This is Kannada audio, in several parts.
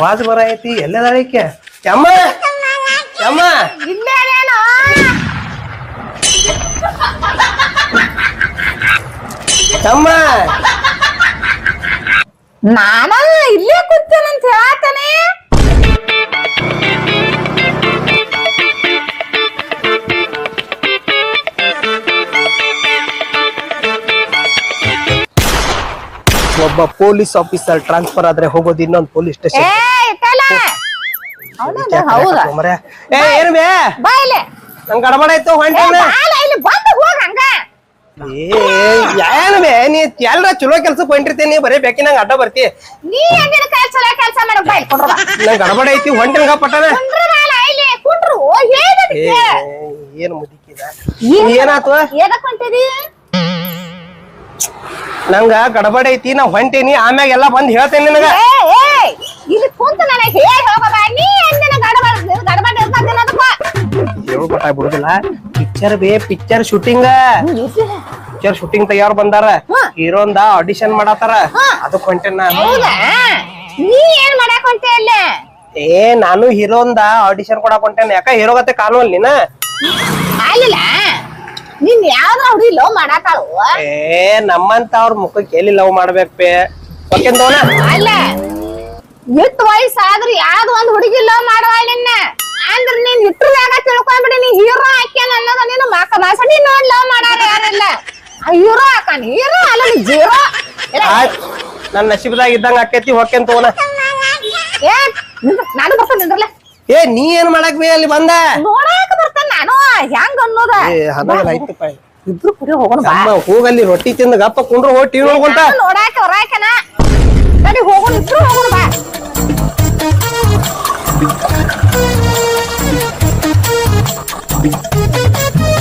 ವಾಜ್ ಬರ ಐತಿ ಎಲ್ಲದಾಳಿಕೆ ಯಮ್ಮ ಯಮ್ಮ ಇಲ್ಲೇನೇನು ಯಮ್ಮ ನಾನ ಇಲ್ಲೇ ಕೂತೇನಂತ ಹೇಳತಾನೆ. ಒಬ್ಬ ಪೊಲೀಸ್ ಆಫೀಸರ್ ಟ್ರಾನ್ಸ್ಫರ್ ಆದ್ರೆ ಹೋಗೋದು ಇನ್ನೊಂದು ಪೊಲೀಸ್ ಸ್ಟೇಷನ್. ಹೌದಾ ಏನು ಬೇ ಬಾ ಇಲ್ಲಿ ನಂಗೆ ಗಡಬಡ ಆಯ್ತು ಹೊಂಟೇನ. ಇಲ್ಲಿ ಬಂದು ಹೋಗ ಹಂಗ. ಏನು ಬೇ ನೀ ಎಲ್ರ ಚಲೋ ಕೆಲ್ಸಕ್ಕೆ ಹೊಂಟಿರ್ತೀನಿ ಬರೀ ಬೇಕಿ ನಂಗೆ ಅಡ್ಡ ಬರ್ತಿ. ನೀ ಹೆಂಗಿನ ಕೆಲಸ ಮಾಡಕ್ ಬಾ ಇಲ್ಲಿ ಕುಂಡ್ರ ಬಾ. ನಂಗೆ ಗಡಬಡ ಐತಿ ಹೊಂಟೇನ ಪಟ್ಟಣ. ಕುಂಡ್ರ ಬಾಲ ಇಲ್ಲಿ ಕುಂಡ್ರು ಹೇಳದಕ್ಕೆ ಏನು ಮುದಿಕಿದ ಏನಾತು ಏನಕ್ಕೆ ಹೊಂಟಿದಿ? ನಂಗ ಗಡಬಡ ಐತಿ ನಾ ಹೊಂಟೇನಿ ಆಮ್ಯಾಗ ಎಲ್ಲಾ ಬಂದ್ ಹೇಳ್ತೇನೆ ನಿನಗ. ಇಲ್ಲಿ ಕುಂತ ನನಗೆ ಹೇಳಿ ಹೋಗಬ. ನೀ ಎಂದಿನ ಗಡಬಡ ಇರ್ತಾದಿಲ್ಲದಪ್ಪ. ಹೇಳು ಬಟ್ಟ ಬಿಡುದಿಲ್ಲ. ಪಿಕ್ಚರ್ ಬೇ ಪಿಕ್ಚರ್ ಶೂಟಿಂಗ್ ತಯಾರು ಬಂದಾರ. ಹೀರೋಂದ ಆಡಿಷನ್ ಮಾಡತಾರ ಅದಕ್ ಹೊಂಟೇನ. ಹೌದಾ ನೀ ಏನ್ ಮಾಡಕ್ ಹೊಂಟೆ ಅಲ್ಲಿ? ನಾನು ಹೀರೋಂದ ಆಡಿಷನ್ ಕೊಡಕ್ ಹೊಂಟೇನ. ಯಾಕ ಹೀರೋ ಗತೆ ಕಾಣುವಲ್ ನೀನ? ಅಲ್ಲಿಲ್ಲ ನಿನ್ ಯಾವ್ದ್ರ ಹುಡಿ ಲವ್ ಮಾಡಾತಾಳು? ನಮ್ಮಂತ ಅವ್ರ ಮುಖಕ್ಕೆ ಎಲ್ಲಿ ಲವ್ ಮಾಡ್ಬೇಕ್ ಬೇ ಓಕೆಂದವನ. ಅಲ್ಲ ಎಷ್ಟ್ ವಯಸ್ಸಾದ್ರಿ ಯಾವ್ದು ಒಂದ್ ಹುಡುಗಿ ಲವ್ ಮಾಡವ ನಿನ್ನ ಅಂದ್ರ ನೀನ್ ಇಟ್ರದಾಗ ತಿಳ್ಕೊಂಡ್ಬಿಡಿ. ನೀ ಹೀರೋ ಹಾಕ್ಯಾನ ಅನ್ನೋದ ನೀನು ಮಕ್ಕ ಮಾಸಡಿ ನೋಡ್ ಲವ್ ಮಾಡಾರ ಯಾರಿಲ್ಲ. ಹೀರೋ ಹಾಕಾನ ಹೀರೋ ಅಲ್ಲ ನೀ ಜೀರೋ. ನನ್ ನಸೀಬದಾಗ ಇದ್ದಂಗ ಆಕೇತಿ ಹೊಕ್ಕೆಂತವನ. ನಾನು ಬರ್ತಾನೆ ನಿಂದ್ರಲ್ಲ. ನೀ ಏನ್ ಮಾಡಕ್ ಬೇ ಅಲ್ಲಿ ಬಂದ? ನೋಡಾಕ ಬರ್ತಾನ ನಾನು ಹೆಂಗ ಅನ್ನೋದ. ಇಬ್ರು ಕುಡಿ ಹೋಗೋಣ ಬಾ. ಹೋಗಲ್ಲಿ ರೊಟ್ಟಿ ತಿಂದ ಗಪ್ಪ ಕುಂಡ್ರು ಹೋಗಿ ಟಿವಿ ನೋಡ್ಕೊಂತ ನೋಡಾಕ ಹೊರಾಕನ ನಡಿ ಹೋಗೋಣ ಇಬ್ರು ಹೋಗೋಣ ಬಾ.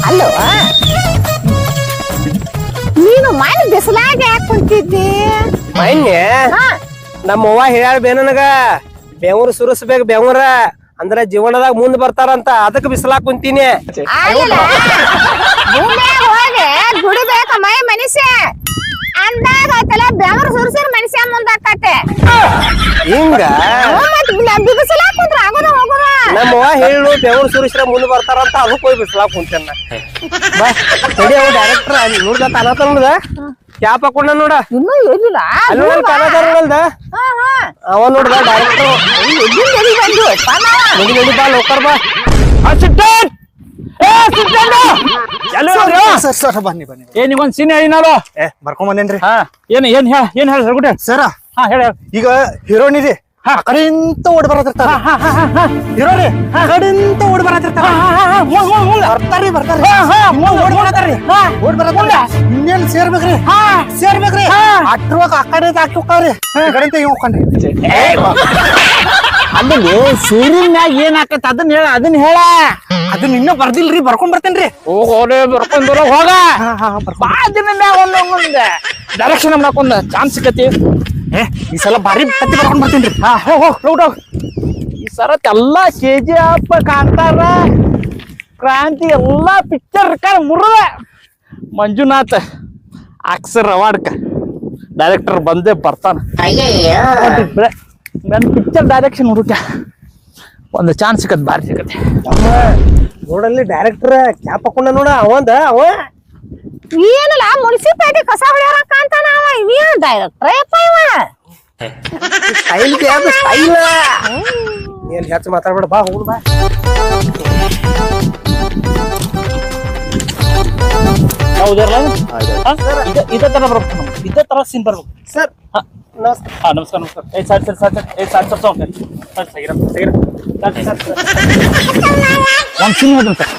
ಅಲ್ಲೋ ನೀನು ಮನೆ ಬಿಸಿಲಾಗ ಯಾಕೆ ಕುಂತಿದ್ದಿ? ಮೊನ್ನೆ ನಮ್ಮವ್ವ ಹೇಳ್ಯಾಳ ಬೇ ನನಗ ಬೆಂಗ್ಳೂರ್ ಸುರಿಸ್ಬೇಕು ಬೆಂಗ್ಳೂರ ಅಂದ್ರ ಜೀವನದಾಗ ಮುಂದ್ ಬರ್ತಾರಂತ ಅದಕ್ ಬಿಸಿಲಾಗ ಕುಂತೀನಿ. ಹೋಗಿ ದುಡಿಬೇಕ ಮೈ ಮನುಷ್ಯ ಅಂದಾಗ ಆತಲ್ಲ ಬೆವರು ಸುರ್ಸಿರ್ ಮನುಷ್ಯ ಮುಂದಾಕತ್ತೆ. ಹಿಂಗ ಬಿಸಿಲಾಗ ಕುಂತ್ರ ಆಗೋದ ಹೋಗೋದ. ನಮ್ಮವ್ವ ಹೇಳು ಬೆಂಗ್ಳೂರ್ ಸುರಿಸ್ರ ಮುಂದ್ ಬರ್ತಾರಂತ ಅದಕ್ ಹೋಗಿ ಬಿಸಿಲಾಗ ಕುಂತೇನ. ಬಾ ತಡಿ ಅವ ಡೈರೆಕ್ಟರ್ ನೋಡ್ದ ತಾನತ ನೋಡ್ದ ಕ್ಯಾಪ್ ಹಾಕೊಂಡ ನೋಡ. ಇನ್ನೂ ಎಲ್ಲಿಲ್ಲ ನೋಡಲ್ದ ಅವ ನೋಡ್ದ ಡೈರೆಕ್ಟರ್. ನಡಿ ಬಾ ಲೋಕರ್ ಬಾ. ಬನ್ನಿ ಬನ್ನಿ. ನಿಗೊಂದ್ ಸೀನ್ ಹೇಳಿನಲ್ಲ ಬರ್ಕೊಂಡ್ ಬಂದೇನ್ರಿ. ಏನ್ ಏನ್ ಏನ್ ಹೇಳ ಗುಡ್ಡೆ ಸರ. ಹೇಳ ಈಗ ಹೀರೋನ್ ಇದೆ ಕಡೆಯಿಂದ ಓಡಿ ಬರತ್ತಿರ್ತಾರ. ಹೀರೋ ರೀ ಕಡೆಯಿಂದ ಓಡಿ ಬರತ್ತಿರ್ತಾರ. ಬರ್ತಾರ್ರಿ ಓಡಿ ಬರತ್ತ ಇನ್ನೇನ್ ಸೇರ್ಬೇಕ್ರಿ ಸೇರ್ಬೇಕ್ರಿ. ಅಟ್ರವಾಗ ಆ ಕಡೆ ಹಾಕಿ ಕಡೆಯಿಂದ ಇವ್ ಹೋಗ್ಕೊಂಡ್ರಿ. ಅಲ್ಲಿ ಸೀರಿನ್ ಮ್ಯಾಗ ಏನ್ ಆಕೈತಿ ಅದನ್ನ ಹೇಳ. ಅದನ್ನ ಇನ್ನೂ ಬರ್ದಿಲ್ರಿ ಬರ್ಕೊಂಡ್ ಬರ್ತೇನ್ರಿ. ಹೋಗೋರೆ ಬರ್ಕೊಂಡ್ ಹೋಗ ಬಾ ದಿನ ಒಂದ್ ಡೈರೆಕ್ಷನ್ ಮಾಡಕೊಂದ್ ಚಾನ್ಸ್ ಸಿಕ್ಕತಿ. ಈ ಸಲ ಬಾರಿ ಕತ್ತಿ ಬರ್ಕೊಂಡ್ ಬರ್ತೇನ್ರಿ. ಹೋಗ್ ಈ ಸರತ್ ಎಲ್ಲಾ KGF ಕಾಂತಾರ ಕ್ರಾಂತಿ ಎಲ್ಲಾ ಪಿಕ್ಚರ್ ಮುರ್ದ ಮಂಜುನಾಥ್ ಅಕ್ಷರ್ ಅವಾರ್ಡ್ಕ ಡೈರೆಕ್ಟರ್ ಬಂದೇ ಬರ್ತಾನ. ನನ್ ಪಿಕ್ಚರ್ ಡೈರೆಕ್ಷನ್ ಹುಡುಕ ಒಂದು ಚಾನ್ಸ್ ಸಿಕ್ಕತ್ ಬಾರಿ ಸಿಕ್ಕತ್ತೆ. ನೋಡಲ್ಲಿ ಡೈರೆಕ್ಟರ್ ಕ್ಯಾಪ್ ಹಾಕೊಂಡ ನೋಡ ಅವಂದ ಅವ ಏನಲ್ಲ ಮುನ್ಸಿಪಾಲಿಟಿ ಕಸ ಹೊಡ್ಯಾರ ಕಾಂತಾನ. ಅವ ಇವೇನು ಡೈರೆಕ್ಟರ್ ಯಪ್ಪ ಇವ. ಸ್ಟೈಲ್ ಸ್ಟೈಲ್ ನೀನ್ ಹೆಚ್ಚು ಮಾತಾಡ್ಬೇಡ ಬಾ ಹೋಗುಣ ಬಾ. ಇದೇ ತರ ಬರ್ಬೇಕು ಇದೇ ತರ ಸೀನ್ ಬರ್ಬೇಕು ಸರ್. ನಮಸ್ಕಾರ ನಮಸ್ಕಾರ. ಒಂದ್ ಸೀನ್ ಹೇಳ್ತೀನಿ ಸರ್.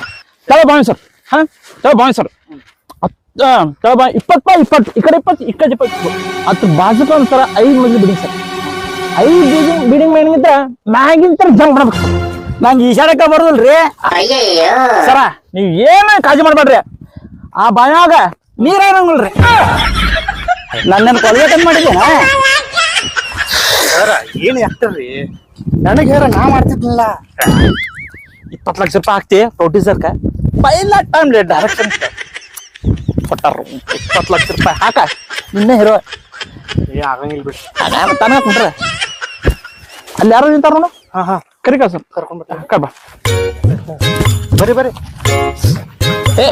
ತಳ ಬಾವಿ ಸರ್. ತಳ ಬಾವಿ ಸರ್. 20 ಈ ಕಡೆ 20 ಈ ಕಡೆ 20 ಅದ್ರ ಬಾಜುಕ ಒಂಥರ 5 ಮಜಲಿ ಬಿಲ್ಡಿಂಗ್ ಸರ್. 5 ಬಿಲ್ಡಿಂಗ್ ಮೇಲಿಂದ ಮ್ಯಾಗಿಂತ ಜಂಪ್ ಮಾಡ್ಬೇಕು ಸರ್. ನಂಗೆ ಈಶಾಡಕ ಬರೋದಿಲ್ರಿ ಸರ. ನೀವ್ ಏನ ಕಾಳಜಿ ಮಾಡ್ಬೇಡ್ರಿ. ಆ ಬಾಯಾಗ ನೀರೇನಂಗಿಲ್ರಿ. ನನ್ನ ಕೊಲ್ಬೇಕಂತ ಮಾಡಿದ್ದೇನ ಏನ್ ಆಗ್ತಾರ್ರಿ ನನಗೆ ಹೇಳ ನಾ ಮಾಡ್ತಿದ್ನಲ್ಲ. 20 ಲಕ್ಷ ರೂಪಾಯಿ ಹಾಕ್ತಿ ಪ್ರೊಡ್ಯೂಸರ್ಕ ಪೈಲ ಟೈಮ್ ಡೈರೆಕ್ಷನ್ ಕೊಟ್ಟಾರ. 20 ಲಕ್ಷ ರೂಪಾಯಿ ಹಾಕ ನಿನ್ನೆ ಹೀರೋ. ಆಗಂಗಿಲ್ಲ ಬಿಡ್ರಿ. ತನ ಕುಂಡ್ರ ಅಲ್ಲಿ ಯಾರು ನಿಂತಾರ ನೋಡು. ಹಾ ಹಾ ಕರಿ ಕಳ್ಸ ಕರ್ಕೊಂಡ್ಬಿಟ್ಟ ಕರ್ ಬಾ. ಬರ್ರಿ ಬರ್ರಿ ಏ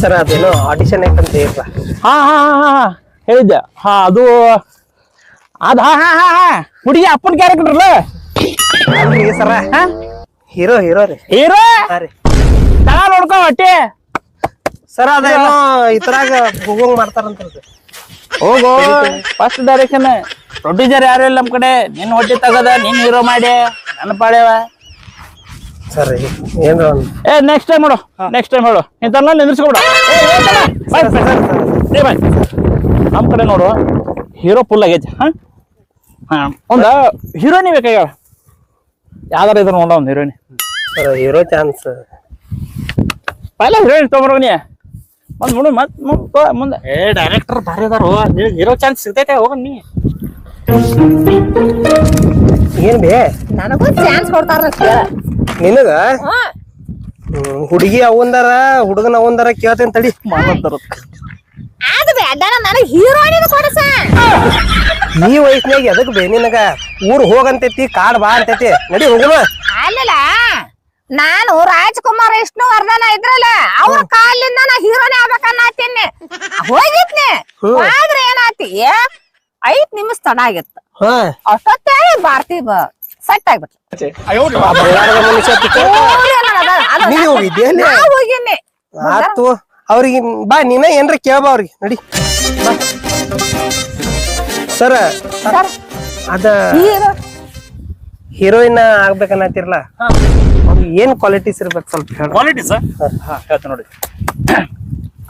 ಸರ್ ಅದೇನೋ ಆಡಿಷನ್ ಐತಂತ ಹೇಳ್ರ. ಹಾ ಹಾ ಹಾ ಹಾ ಹೇಳಿದ್ದೆ. ಹಾ ಅದು ಅದ ಹಾ ಹಾ ಹಾ ಹಾ ಹುಡುಗಿ ಅಪ್ಪನ ಕ್ಯಾರೆಕ್ಟರ್ಲ ಅಲ್ರಿ ಸರ ಹೀರೋ ರೀ. ಹೀರೋ ಹಾ ರೀ ತಳ ನೋಡ್ಕೊ ಹೊಟ್ಟೆ. ಸರ್ ಅದೇನೋ ಇದ್ರಾಗ ಹೋಗೋಂಗ್ ಮಾಡ್ತಾರಂತಲ್ರಿ. ಹೋಗು ಫಸ್ಟ್ ಡೈರೆಕ್ಷನ್. ಪ್ರೊಡ್ಯೂಸರ್ ಯಾರು ಇಲ್ಲ ನಮ್ ಕಡೆ. ನಿನ್ ಹೊಟ್ಟೆ ತಗದ ನೀನ್ ಹೀರೋ ಮಾಡಿ ನನ್ನ ಪಾಳ್ಯವ. ಸರ್ ಏನ್ರ ಏ ನೆಕ್ಸ್ಟ್ ಟೈಮ್ ನೋಡು. ನೆಕ್ಸ್ಟ್ ಟೈಮ್ ಹೇಳು ಇಂತಲ್ಲ ನಿಂದ್ರಿಸ್ಕೊಬಿಡ. ಬಾಯ್ ನಮ್ ಕಡೆ ನೋಡು ಹೀರೋ ಫುಲ್ ಆಗೈತಿ. ಹಾ ಒಂದ ಹೀರೋನಿ ಬೇಕಾಗ ಯಾವ್ದಾರ ಇದ್ರ ನೋಡ ಒಂದ್ ಹೀರೋನಿ. ಸರ್ ಹೀರೋ ಚಾನ್ಸ್ ಪೈಲ ಹೀರೋಯಿನ್ ತೊಗೊಂಬರೋನಿ ಒಂದ್ ಮುಡು ಮತ್ ಮುಂದೆ. ಏ ಡೈರೆಕ್ಟರ್ ಭಾರಿ ಅದಾರು ಹೀರೋ ಚಾನ್ಸ್ ಸಿಗ್ತೈತೆ ಹೋಗ ನೀ. ಏನ್ ಬೇ ನನಗೂ ಚಾನ್ಸ್ ಕೊಡ್ತಾರ ನಿನಗ ಹುಡುಗಿ ಅವಂದಾರ ಹುಡುಗನ ಅವಂದಾರ ಕೇಳ್ತೇನೆ ತಡಿ. ಮಾಡ್ತಾರ ಅದು ಬೇಡ ನನಗೆ ಹೀರೋಯಿನ್ ಕೊಡಸ. ಈ ವಯಸ್ಸಿನಾಗ ಎದಕ್ ಬೇ ನಿನಗ ಊರ್ ಹೋಗಂತೈತಿ ಕಾಡ್ ಬಾ ಅಂತೈತಿ ನಡಿ ಹೋಗುವ. ಅಲ್ಲಲ್ಲ ನಾನು ರಾಜ್ಕುಮಾರ್ ವಿಷ್ಣುವರ್ಧನ ಇದ್ರಲ್ಲ ಅವ್ರ ಕಾಲಿಂದ ನಾ ಹೀರೋನೇ ಆಗ್ಬೇಕನ್ನತೀನಿ ಹೋಗಿದ್ನಿ. ಆದ್ರೆ ಏನಾತಿ 5 ನಿಮಿಷ ತಡ ಆಗಿತ್ತು. ಹಾ ಅಷ್ಟೊತ್ತೇ ಭಾರತಿ ಸೆಟ್ ಆಗ್ಬಿಟ್ಲು. ಬಳ್ಳಾರದ ಮನುಷ್ಯ ನೀ ಹೋಗಿದ್ದೆ ಅಲ್ಲಿ? ನಾ ಹೋಗಿನಿ. ಆತು ಅವ್ರಿಗೆ ಬಾ ನೀನ ಏನ್ರ ಕೇಳ್ಬಾ ಅವ್ರಿಗೆ ನಡಿ ಬಾ. ಸರ ಅದ ಹೀರೋಯಿನ್ ಆಗ್ಬೇಕನ್ನತ್ತಿರಲ್ಲ ಅವ್ರಿಗೆ ಏನ್ ಕ್ವಾಲಿಟೀಸ್ ಇರ್ಬೇಕು ಸ್ವಲ್ಪ ಹೇಳ. ಕ್ವಾಲಿಟಿ ಸರ್ ಹೇಳ್ತೀನಿ ನೋಡಿ.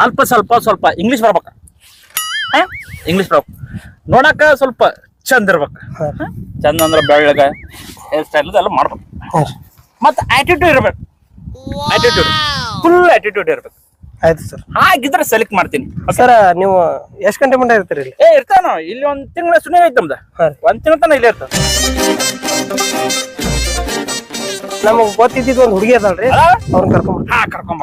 ಅಲ್ಪ ಸ್ವಲ್ಪ ಇಂಗ್ಲಿಷ್ ಬರ್ಬೇಕ. ಇಂಗ್ಲಿಷ್ ಬರ್ಬೇಕು. ನೋಡಾಕ ಸ್ವಲ್ಪ ಚಂದ ಇರ್ಬೇಕು. ಚಂದ ಅಂದ್ರ ಬೆಳ್ಳಗ ಹೇರ್ ಸ್ಟೈಲ್ ಎಲ್ಲ ಮಾಡ್ಬೇಕು. ಮತ್ತ ಆಟಿಟ್ಯೂಡ್ ಇರ್ಬೇಕು. ಆಟಿಟ್ಯೂಡ್ ಫುಲ್ ಆಟಿಟ್ಯೂಡ್ ಇರ್ಬೇಕು. ಆಯ್ತು ಸರ್. ಹಾಗಿದ್ರೆ ಸೆಲೆಕ್ಟ್ ಮಾಡ್ತೀನಿ. ಸರ ನೀವು ಎಷ್ಟ್ ಗಂಟೆ ಮುಂದೆ ಇರ್ತೀರಿ ಇಲ್ಲಿ? ಇರ್ತಾನ ಇಲ್ಲಿ ಒಂದ್ ತಿಂಗಳ ಸುಮ್ಮನೆ ಐತಿ ನಮ್ದ. ಒಂದ್ ತಿಂಗಳ ತನ ಇಲ್ಲೇ ಇರ್ತಾನ. ನಮಗ್ ಗೊತ್ತಿದ್ದಿದ್ ಒಂದ್ ಹುಡುಗಿ ಅದಲ್ರಿ ಅವ್ರನ್ನ ಕರ್ಕೊಂಡ್ ಕರ್ಕೊಂಬ.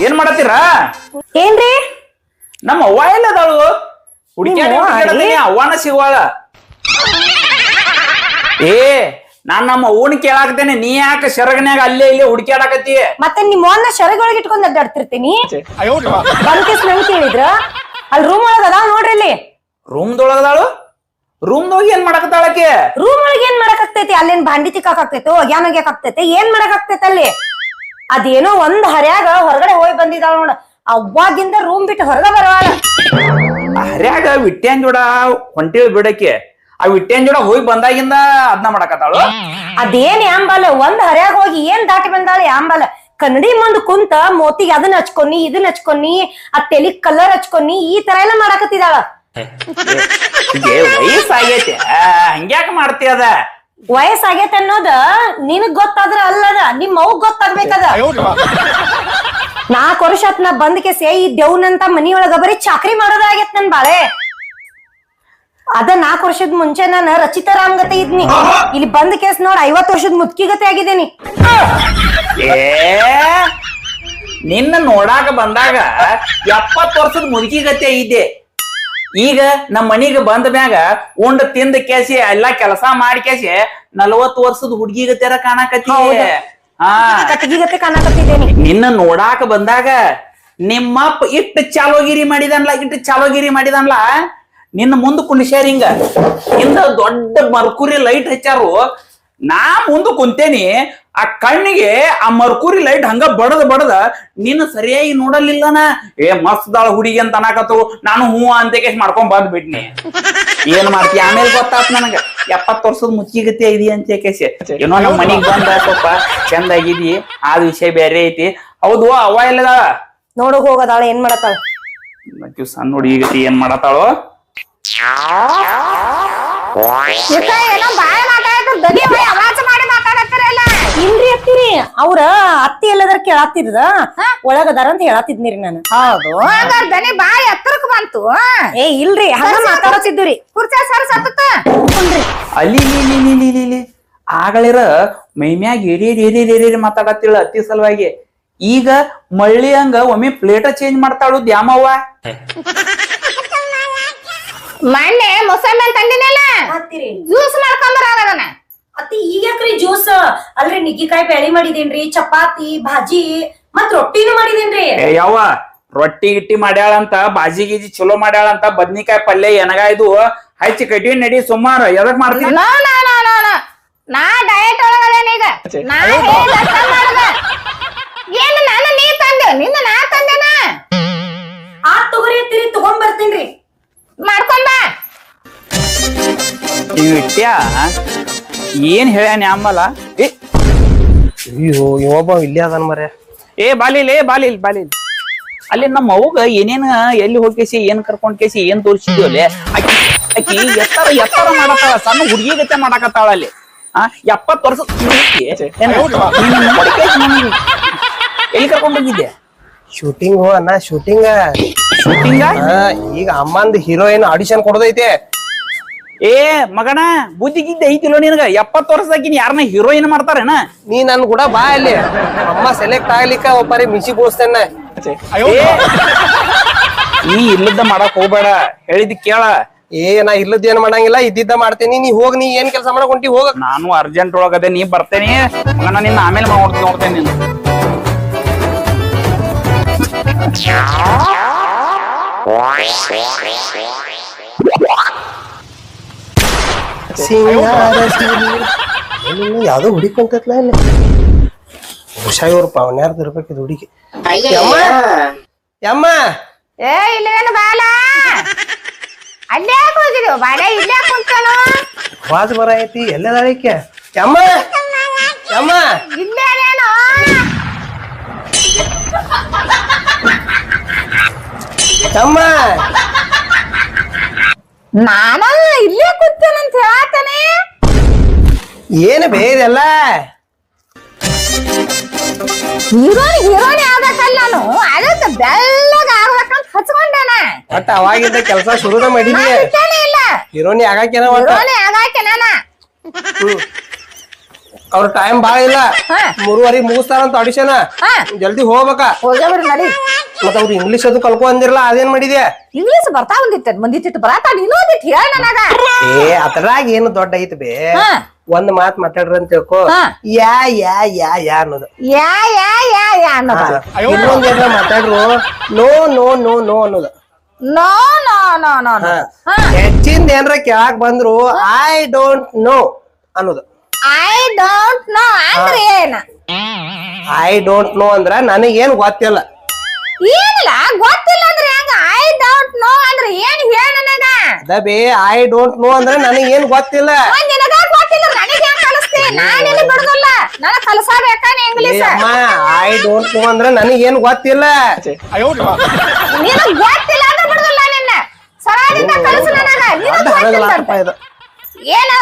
ಏನ್ ಮಾಡತ್ತೀರಾ? ಏನ್ರಿ ನಮ್ಮ ಅವ್ವ ಎಲ್ಲದಾಳು ಹುಡುಕಿ ಅವ್ವನ ಸಿಗುವಾಳ. ಏ ನಾನ್ ನಮ್ಮ ಅವ್ವನ ಕೇಳಾಕತೇನೆ, ನೀ ಯಾಕೆ ಸೆರಗನ್ಯಾಗ ಅಲ್ಲೇ ಇಲ್ಲೇ ಹುಡುಕ್ಯಾಡಕತ್ತಿ? ಮತ್ತೆ ನಿಮ್ ಮೊನ್ನ ಸೆರಗೊಳಗೆ ಇಟ್ಕೊಂಡ್ ಅಡ್ಡಾಡ್ತಿರ್ತೀನಿ. ಬಂದ್ಕೇಸ್ ನಂಗೆ ಕೇಳಿದ್ರ ಅಲ್ಲಿ ರೂಮ್ ಒಳಗ ಅದಾವ ನೋಡ್ರಿ. ಇಲ್ಲಿ ರೂಮ್ದೊಳಗದಾಳು. ರೂಮ್ದೊಳಗ ಏನ್ ಮಾಡಕತ್ತಾಳಕ್ಕೆ? ರೂಮ್ ಒಳಗೆ ಏನ್ ಮಾಡಕಾಗ್ತೈತಿ? ಅಲ್ಲೇನ್ ಭಾಂಡಿ ತಿಕ್ಕಾಕ್ತೈತೋ ಒಗ್ಯಾನ ಒಗ್ಯಾಕಾಗ್ತೈತಿ? ಏನ್ ಮಾಡಕಾಗ್ತೈತಿ ಅಲ್ಲಿ? ಅದೇನೋ ಒಂದ್ ಹರ್ಯಾಗ ಹೊರಗಡೆ ಹೋಗಿ ಬಂದಿದ್ದಾಳ ನೋಡ. ಅವಾಗಿಂದ ರೂಮ್ ಬಿಟ್ಟು ಹೊರಗ ಬರವಾಳ. ಹರ್ಯಾಗ ವಿಟ್ಯಾನ್ ಜೋಡ ಹೊಂಟಿಳ್ ಬಿಡಕ್ಕೆ. ಆ ವಿಟ್ಯಾನ್ ಜೋಡ ಹೋಗಿ ಬಂದಾಗಿಂದ ಅದನ್ನ ಮಾಡಕತ್ತಾಳು. ಅದೇನ್ ಯಾಂಬಾಲ ಒಂದ್ ಹರ್ಯಾಗ ಹೋಗಿ ಏನ್ ದಾಟಿ ಬಂದಾಳ ಯಾಂಬಾಲ. ಕನ್ನಡಿ ಮುಂದ್ ಕುಂತ ಮೋತಿಗೆ ಅದನ್ನ ಹಚ್ಕೊನಿ ಇದನ್ನ ಹಚ್ಕೊನಿ ಆ ತೆಲಿ ಕಲರ್ ಹಚ್ಕೊನಿ ಈ ತರ ಎಲ್ಲ ಮಾಡಾಕತ್ತಿದಾಳ. ವಯಸ್ಸಾಗೈತೆ ಹಂಗ್ಯಾಕ ಮಾಡ್ತಿ ಅದ? ವಯಸ್ಸಾಗೈತೆ ಅನ್ನೋದ ನಿನಗ್ ಗೊತ್ತಾದ್ರ ಅಲ್ಲದ ನಿಮ್ ಅವ್ಗ್ ಗೊತ್ತಾಗ್ಬೇಕದ. 4 ವರ್ಷ ಆತ್ ನಾ ಬಂದ್ ಕೇಸೆ ಈ ದೇವ್ನಂತ ಮನಿಯೊಳಗ ಬರೀ ಚಾಕ್ರಿ ಮಾಡೋದಾಗೈತ್ ನನ್ ಬಾಳೆ. ಅದ 4 ವರ್ಷದ ಮುಂಚೆ ನಾನು ರಚಿತಾ ರಾಮ್ ಗತೆ ಇದ್ನಿ. ಇಲ್ಲಿ ಬಂದ್ ಕೇಸ್ ನೋಡ್ 50 ವರ್ಷದ ಮುದ್ಕಿ ಗತೆ ಆಗಿದ್ದೇನಿ. ನಿನ್ನ ನೋಡಾಕ ಬಂದಾಗ 70 ವರ್ಷದ ಮುದುಕಿ ಗತೆ ಇದ್ದೆ. ಈಗ ನಮ್ಮ ಮನಿಗೆ ಬಂದ ಮ್ಯಾಗ ಉಂಡ ತಿಂದ ಕೇಸಿ ಎಲ್ಲಾ ಕೆಲಸ ಮಾಡಿ ಕೇಸಿ 40 ವರ್ಷದ ಹುಡುಗಿ ಗತೆರ ಕಾಣಕತ್ತಿ. ಕಟ್ಟಿಗೆ ಗತೆ ಕಾಣಕತ್ತಿದ್ದೇನಿ. ನಿನ್ನ ನೋಡಾಕ ಬಂದಾಗ ನಿಮ್ಮಪ್ಪ ಇಟ್ಟು ಚಾಲೋಗಿರಿ ಮಾಡಿದನ್ಲ ನಿನ್ನ ಮುಂದ ಕುಣಿಸ್ಯಾರಿಂಗ ಹಿಂದ ದೊಡ್ಡ ಮರ್ಕುರಿ ಲೈಟ್ ಹಚ್ಚಾರು. ನಾ ಮುಂದ ಕುಂತೇನಿ. ಆ ಕಣ್ಣಿಗೆ ಆ ಮರ್ಕುರಿ ಲೈಟ್ ಹಂಗ ಬಡದ ನೀನು ಸರಿಯಾಗಿ ನೋಡಲಿಲ್ಲನ. ಮಸ್ತ್ ದಾಳ ಹುಡುಗಿ ಅಂತ ಅನಾಕತ್ತು. ನಾನು ಹೂ ಅಂತ ಕೇಸ್ ಮಾಡ್ಕೊಂಡ್ ಬಂದ್ಬಿಟ್ನಿ. ಏನ್ ಮಾಡ್ತಿ ಆಮೇಲೆ ಗೊತ್ತಾತ್ ನನಗ 70 ವರ್ಷದ ಮುಚ್ಚಿಗತಿ ಐದಿ ಅಂತ ಕೇಸಿ. ಏನೋ ನಮ್ ಮನಿಗ್ ಬಂದ ಸ್ವಲ್ಪ ಚಂದ ಆಗಿದಿ ಆದ ವಿಷಯ ಬೇರೆ ಐತಿ. ಹೌದು ಅವ್ವ ಎಲ್ಲದಾಳ ನೋಡಕ್ ಹೋಗದಾಳ ಏನ್ ಮಾಡತ್ತಾಳ? ಸಣ್ಣ ಹುಡುಗಿ ಏನ್ ಮಾಡತ್ತಾಳು? ಇಲ್ರಿ ಅತ್ತಿರಿ ಅವ್ರ ಅತ್ತಿ ಎಲ್ಲದಾರ ಕೇಳಾತಿರ್ದ ಒಳಗದಾರ ಅಂತ ಹೇಳಾತಿದ್ನಿರಿ ನಾನು. ಹೌದು ದನಿ ಬಾಯಿ ಹತ್ರಕ್ ಬಂತು. ಏ ಇಲ್ರಿ ಹಂಗ ಮಾತಾಡತಿದ್ರಿ. ಕುರ್ಚಾ ಸರ್ ಸತ್ತ ಅಲ್ಲಿ ಆಗಳಿರ ಮೈಮ್ಯಾಗ ಏರಿ ಮಾತಾಡತ್ತಿಳ ಅತ್ತಿ ಸಲುವಾಗಿ. ಈಗ ಮಳ್ಳಿ ಹಂಗ ಒಮ್ಮೆ ಪ್ಲೇಟ ಚೇಂಜ್ ಮಾಡ್ತಾಳು ದ್ಯಾಮವ್ವ. ಮೊನ್ನೆ ಮೊಸಂಬಿ ತಂದಿನಲ್ಲ ಹಾಕ್ತಿರಿ ಜ್ಯೂಸ್ ಮಾಡ್ಕೊಂಬರಾಗದನ. ಅತ್ತಿ ಈಗ ಯಾಕ್ರಿ ಜ್ಯೂಸ್ ಅಲ್ರಿ ನುಗ್ಗಿಕಾಯಿ ಬ್ಯಾಳಿ ಮಾಡಿದೇನ್ರಿ, ಚಪಾತಿ ಭಾಜಿ ಮತ್ ರೊಟ್ಟಿನೂ ಮಾಡಿದೇನ್ರಿ. ಯಾವ ರೊಟ್ಟಿ ಗಿಟ್ಟಿ ಮಾಡ್ಯಾಳಂತ, ಬಾಜಿ ಗೀಜಿ ಚಲೋ ಮಾಡ್ಯಾಳಂತ, ಬದ್ನಿಕಾಯಿ ಪಲ್ಯ ಎನಗ ಇದು ಹಚ್ಚಿ ಕಟ್ಟಿ ನಡಿ ಸುಮಾರು ಎದಕ್ ಮಾಡ್ತೀನಿ. No no no no no ನಾ ಡಯಟ್ ಒಳಗದೇನ ಈಗ. ನಾ ಹೇಳ ಮಾಡ್ದ ಏನ್ ನಾನು ನೀ ತಂದೆ ನಿನ್ನ ನಾ ತಂದೆನ. ಆ ತಗೋರಿ ಅತ್ತಿರಿ ತಗೊಂಡ್ ಬರ್ತೀನ್ರಿ. ಮಾಡ್ಕೊಂಬ ಇಟ್ಟ್ಯಾ ಏನ್ ಹೇಳ್ಯಾನ ಆಮಲ. ಅಯ್ಯೋ ಇವೊಬ್ಬ ಇಲ್ಲೇ ಅದನ್ ಮರೆ. ಬಾಲಿಲ್ ಅಲ್ಲಿ ನಮ್ಮ ಅವ್ಗ ಏನೇನ ಎಲ್ಲಿ ಹೋಗ್ಕೇಸಿ ಏನ್ ಕರ್ಕೊಂಡ್ ಕೇಸಿ ಏನ್ ತೋರಿಸಿದ್ವಲ್ಲಿ ಆಕಿ ಆಕಿ ಎತ್ತರ ಮಾಡತ್ತಾಳ, ಸಣ್ಣ ಹುಡುಗಿ ಗತೆ ಮಾಡಾಕತ್ತಾಳ ಅಲ್ಲಿ. 70 ವರ್ಷ ಎಲ್ಲಿ ಕರ್ಕೊಂಡ್ ಹೋಗಿದ್ದೆ? ಶೂಟಿಂಗ್ ಅಣ್ಣ ಶೂಟಿಂಗ್. ಶೂಟಿಂಗ? ಈಗ ಅಮ್ಮಂದ್ ಹೀರೋಯಿನ್ ಆಡಿಷನ್ ಕೊಡೋದೈತೆ. ಏ ಮಗನ ಬುದ್ಧಿಗಿದ್ದೆ ಐತಿಲೋ ನಿನಗ? 70 ವರ್ಷದಾಗಿನ ಯಾರನ್ನ ಹೀರೋಯಿನ್ ಮಾಡ್ತಾರೇನ? ನೀ ನನ್ ಕೂಡ ಬಾ ಅಲ್ಲಿ. ಅಮ್ಮ ಸೆಲೆಕ್ಟ್ ಆಗ್ಲಿಕ್ಕ ಒಬ್ಬರಿ ಮಿಸಿ ಬೋಸ್ತೇನೆ. ನೀ ಇಲ್ಲದ ಮಾಡಕ್ ಹೋಗ್ಬೇಡ, ಹೇಳಿದ್ ಕೇಳ. ನಾ ಇಲ್ಲದ ಏನ್ ಮಾಡಂಗಿಲ್ಲ, ಇದ್ದಿದ್ದ ಮಾಡ್ತೇನಿ. ನೀ ಹೋಗ್, ನೀ ಏನ್ ಕೆಲಸ ಮಾಡಕ್ ಹೊಂಟಿ ಹೋಗ. ನಾನು ಅರ್ಜೆಂಟ್ ಒಳಗದೆ, ನೀ ಬರ್ತೇನಿ ಮಗನ. ನಿನ್ನ ಆಮೇಲೆ ನೋಡ್ತೇನೆ ನೀನು. ಯಾವ್ದೋ ಹುಡುಕೊಂತತ್ಲ ಇಲ್ಲಿ. ಹುಷಾ ಇವ್ರು ಪಾವನ್ಯಾರ್ದು ಇರ್ಬೇಕಿದ್ ಹುಡುಗಿ. ಯಮ್ಮ ಏ ಇಲ್ಲೇನು ಬಾಲ ಅಲ್ಲೇ ಹೋಗಿದ್ವು ಬಾಲ ಇಲ್ಲೇ ಕುಂತಾನು. ವಾಜ್ ಬರ ಐತಿ ಎಲ್ಲದಾಳಿಕೆ. ಯಮ್ಮ ಯಮ್ಮ ಇಲ್ಲೇನೇನು ಯಮ್ಮ ನಾನ ಇಲ್ಲೇ ಕುಂತೇನಂತ ಹೇಳತಾನೆ. ಏನ್ ಬೇದೆಲ್ಲ ಹೀರೋನಿ ಆಗ್ಬೇಕಲ್ಲ ನಾನು. ಅದಕ್ಕೆ ಬೆಳ್ಳಗ ಆಗ್ಬೇಕಂತ ಹಚ್ಕೊಂಡೇನ. ಒಟ್ಟ ಅವಾಗಿಂದ ಕೆಲಸ ಶುರುದ ಮಾಡಿದಿ. ಇಲ್ಲ ಹೀರೋನಿ ಆಗಾಕೇನ ಒಟ್ಟ. ಹೀರೋನಿ ಆಗಾಕೆ ನಾನ. ಅವ್ರ ಟೈಮ್ ಬಾಳ ಇಲ್ಲ. 3:30 ಮುಗಿಸ್ತಾರಂತ ಆಡಿಷನ್. ಜಲ್ದಿ ಹೋಗ್ಬೇಕ. ಹೋಗ್ಯಾವ್ರಿ ನಡಿ. ಮತ್ತ ಅವ್ರು ಇಂಗ್ಲಿಷ್ ಅದು ಕಲ್ಕೊ ಅಂದಿರಲ್ಲ, ಅದೇನ್ ಮಾಡಿದ್ಯಾ? ಇಂಗ್ಲಿಷ್ ಬರ್ತಾ ಬಂದಿತ್ತು ಬರತಾ. ನೀನು ಓದಿಟ್ ಹೇಳ ನನಗ. ಅದ್ರಾಗ ಏನು ದೊಡ್ಡ ಐತಿ ಬೇ. ಒಂದ್ ಮಾತ್ ಮಾತಾಡ್ರಿ ಅಂತ ತಿಳ್ಕೊ. ಯಾ ಯಾ ಯಾ ಯಾ ಅನ್ನೋದು. ಯಾ ಯಾ ಯಾ ಯಾ ಅನ್ನೋದು. ಇನ್ನೊಂದ್ ಏನ್ರ ಮಾತಾಡ್ರು ನೋ ನೋ ನೋ ನೋ ಅನ್ನೋದು. No no no no no. ಹೆಚ್ಚಿಂದ ಏನ್ರ ಕೇಳಾಕ್ ಬಂದ್ರು ಐ ಡೋಂಟ್ ನೋ ಅನ್ನೋದು. ಐ ಡೋಂಟ್ ನೋ ಅಂದ್ರೆ ಏನ? ಐ ಡೋಂಟ್ ನೋ ಅಂದ್ರ ನನಗೇನ್ ಗೊತ್ತಿಲ್ಲ. ಏನಿಲ್ಲ ಗೊತ್ತಿಲ್ಲ ಅಂದ್ರೆ ಹೆಂಗ? ಐ ಡೋಂಟ್ ನೋ ಅಂದ್ರೆ ಏನ್ ಹೇಳ ನನಗ? ಅದ ಬೇ ಐ ಡೋಂಟ್ ನೋ ಅಂದ್ರ ನನಗೇನ್ ಗೊತ್ತಿಲ್ಲ. ನಿನಗ ಗೊತ್ತಿಲ್ಲ ನನಗೆ ಹೆಂಗ್ ಕಲಿಸ್ತಿ? ನಾನಿಲ್ಲಿ ಬಿಡುದಿಲ್ಲ, ನನಗ್ ಕಲಸಬೇಕಾನೆ ಇಂಗ್ಲಿಷ್. ಐ ಡೋಂಟ್ ನೋ ಅಂದ್ರ ನನಗೇನ್ ಗೊತ್ತಿಲ್ಲ. ನಿನಗ್ ಗೊತ್ತಿಲ್ಲ ಅಂದ್ರೆ ಬಿಡುದಿಲ್ಲ ನಿನ್ನ. ಸರಾದಿಂದ ಕಲಿಸು ನನಗ. ನಿನಗ್ ಗೊತ್ತಿಲ್ಲ ಅಂತ. ಏನ